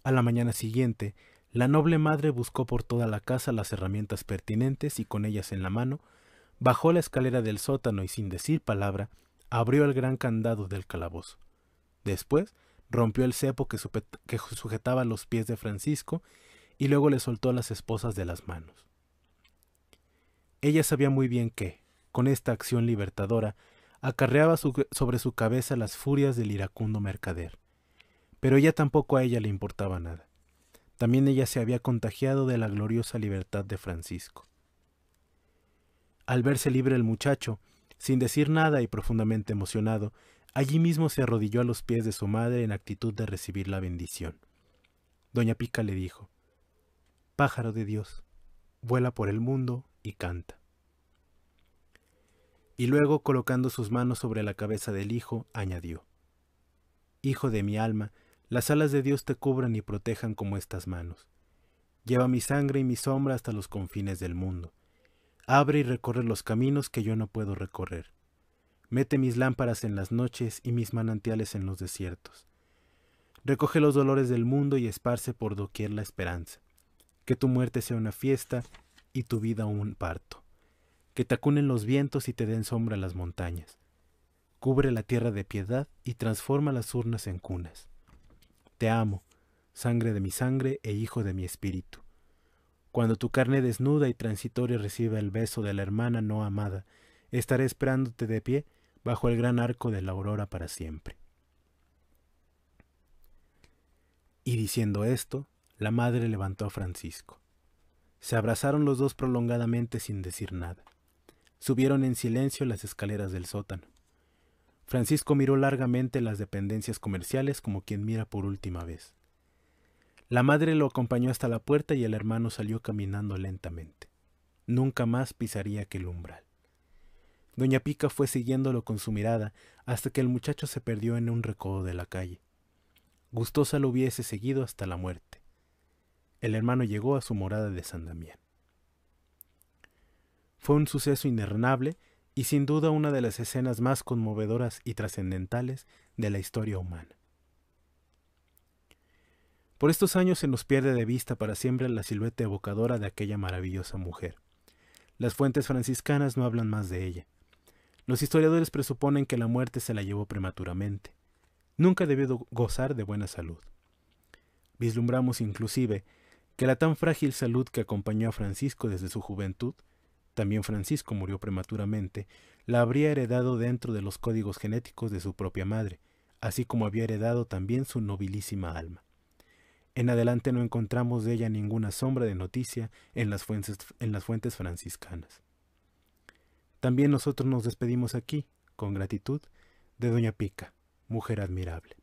A la mañana siguiente, la noble madre buscó por toda la casa las herramientas pertinentes y con ellas en la mano, bajó la escalera del sótano y sin decir palabra, abrió el gran candado del calabozo. Después rompió el cepo que sujetaba los pies de Francisco y luego le soltó las esposas de las manos. Ella sabía muy bien que, con esta acción libertadora, acarreaba sobre su cabeza las furias del iracundo mercader. Pero tampoco a ella le importaba nada. También ella se había contagiado de la gloriosa libertad de Francisco. Al verse libre el muchacho, sin decir nada y profundamente emocionado, allí mismo se arrodilló a los pies de su madre en actitud de recibir la bendición. Doña Pica le dijo: «Pájaro de Dios, vuela por el mundo y canta». Y luego, colocando sus manos sobre la cabeza del hijo, añadió: «Hijo de mi alma, las alas de Dios te cubran y protejan como estas manos. Lleva mi sangre y mi sombra hasta los confines del mundo. Abre y recorre los caminos que yo no puedo recorrer. Mete mis lámparas en las noches y mis manantiales en los desiertos. Recoge los dolores del mundo y esparce por doquier la esperanza. Que tu muerte sea una fiesta y tu vida un parto. Que te acunen los vientos y te den sombra las montañas. Cubre la tierra de piedad y transforma las urnas en cunas. Te amo, sangre de mi sangre e hijo de mi espíritu. Cuando tu carne desnuda y transitoria reciba el beso de la hermana no amada, estaré esperándote de pie bajo el gran arco de la aurora para siempre. Y diciendo esto, la madre levantó a Francisco. Se abrazaron los dos prolongadamente sin decir nada. Subieron en silencio las escaleras del sótano. Francisco miró largamente las dependencias comerciales como quien mira por última vez. La madre lo acompañó hasta la puerta y el hermano salió caminando lentamente. Nunca más pisaría aquel umbral. Doña Pica fue siguiéndolo con su mirada hasta que el muchacho se perdió en un recodo de la calle. Gustosa lo hubiese seguido hasta la muerte. El hermano llegó a su morada de San Damián. Fue un suceso inernable y sin duda una de las escenas más conmovedoras y trascendentales de la historia humana. Por estos años se nos pierde de vista para siempre la silueta evocadora de aquella maravillosa mujer. Las fuentes franciscanas no hablan más de ella. Los historiadores presuponen que la muerte se la llevó prematuramente. Nunca debió gozar de buena salud. Vislumbramos inclusive que la tan frágil salud que acompañó a Francisco desde su juventud, también Francisco murió prematuramente, la habría heredado dentro de los códigos genéticos de su propia madre, así como había heredado también su nobilísima alma. En adelante no encontramos de ella ninguna sombra de noticia en las fuentes franciscanas. También nosotros nos despedimos aquí, con gratitud, de Doña Pica, mujer admirable.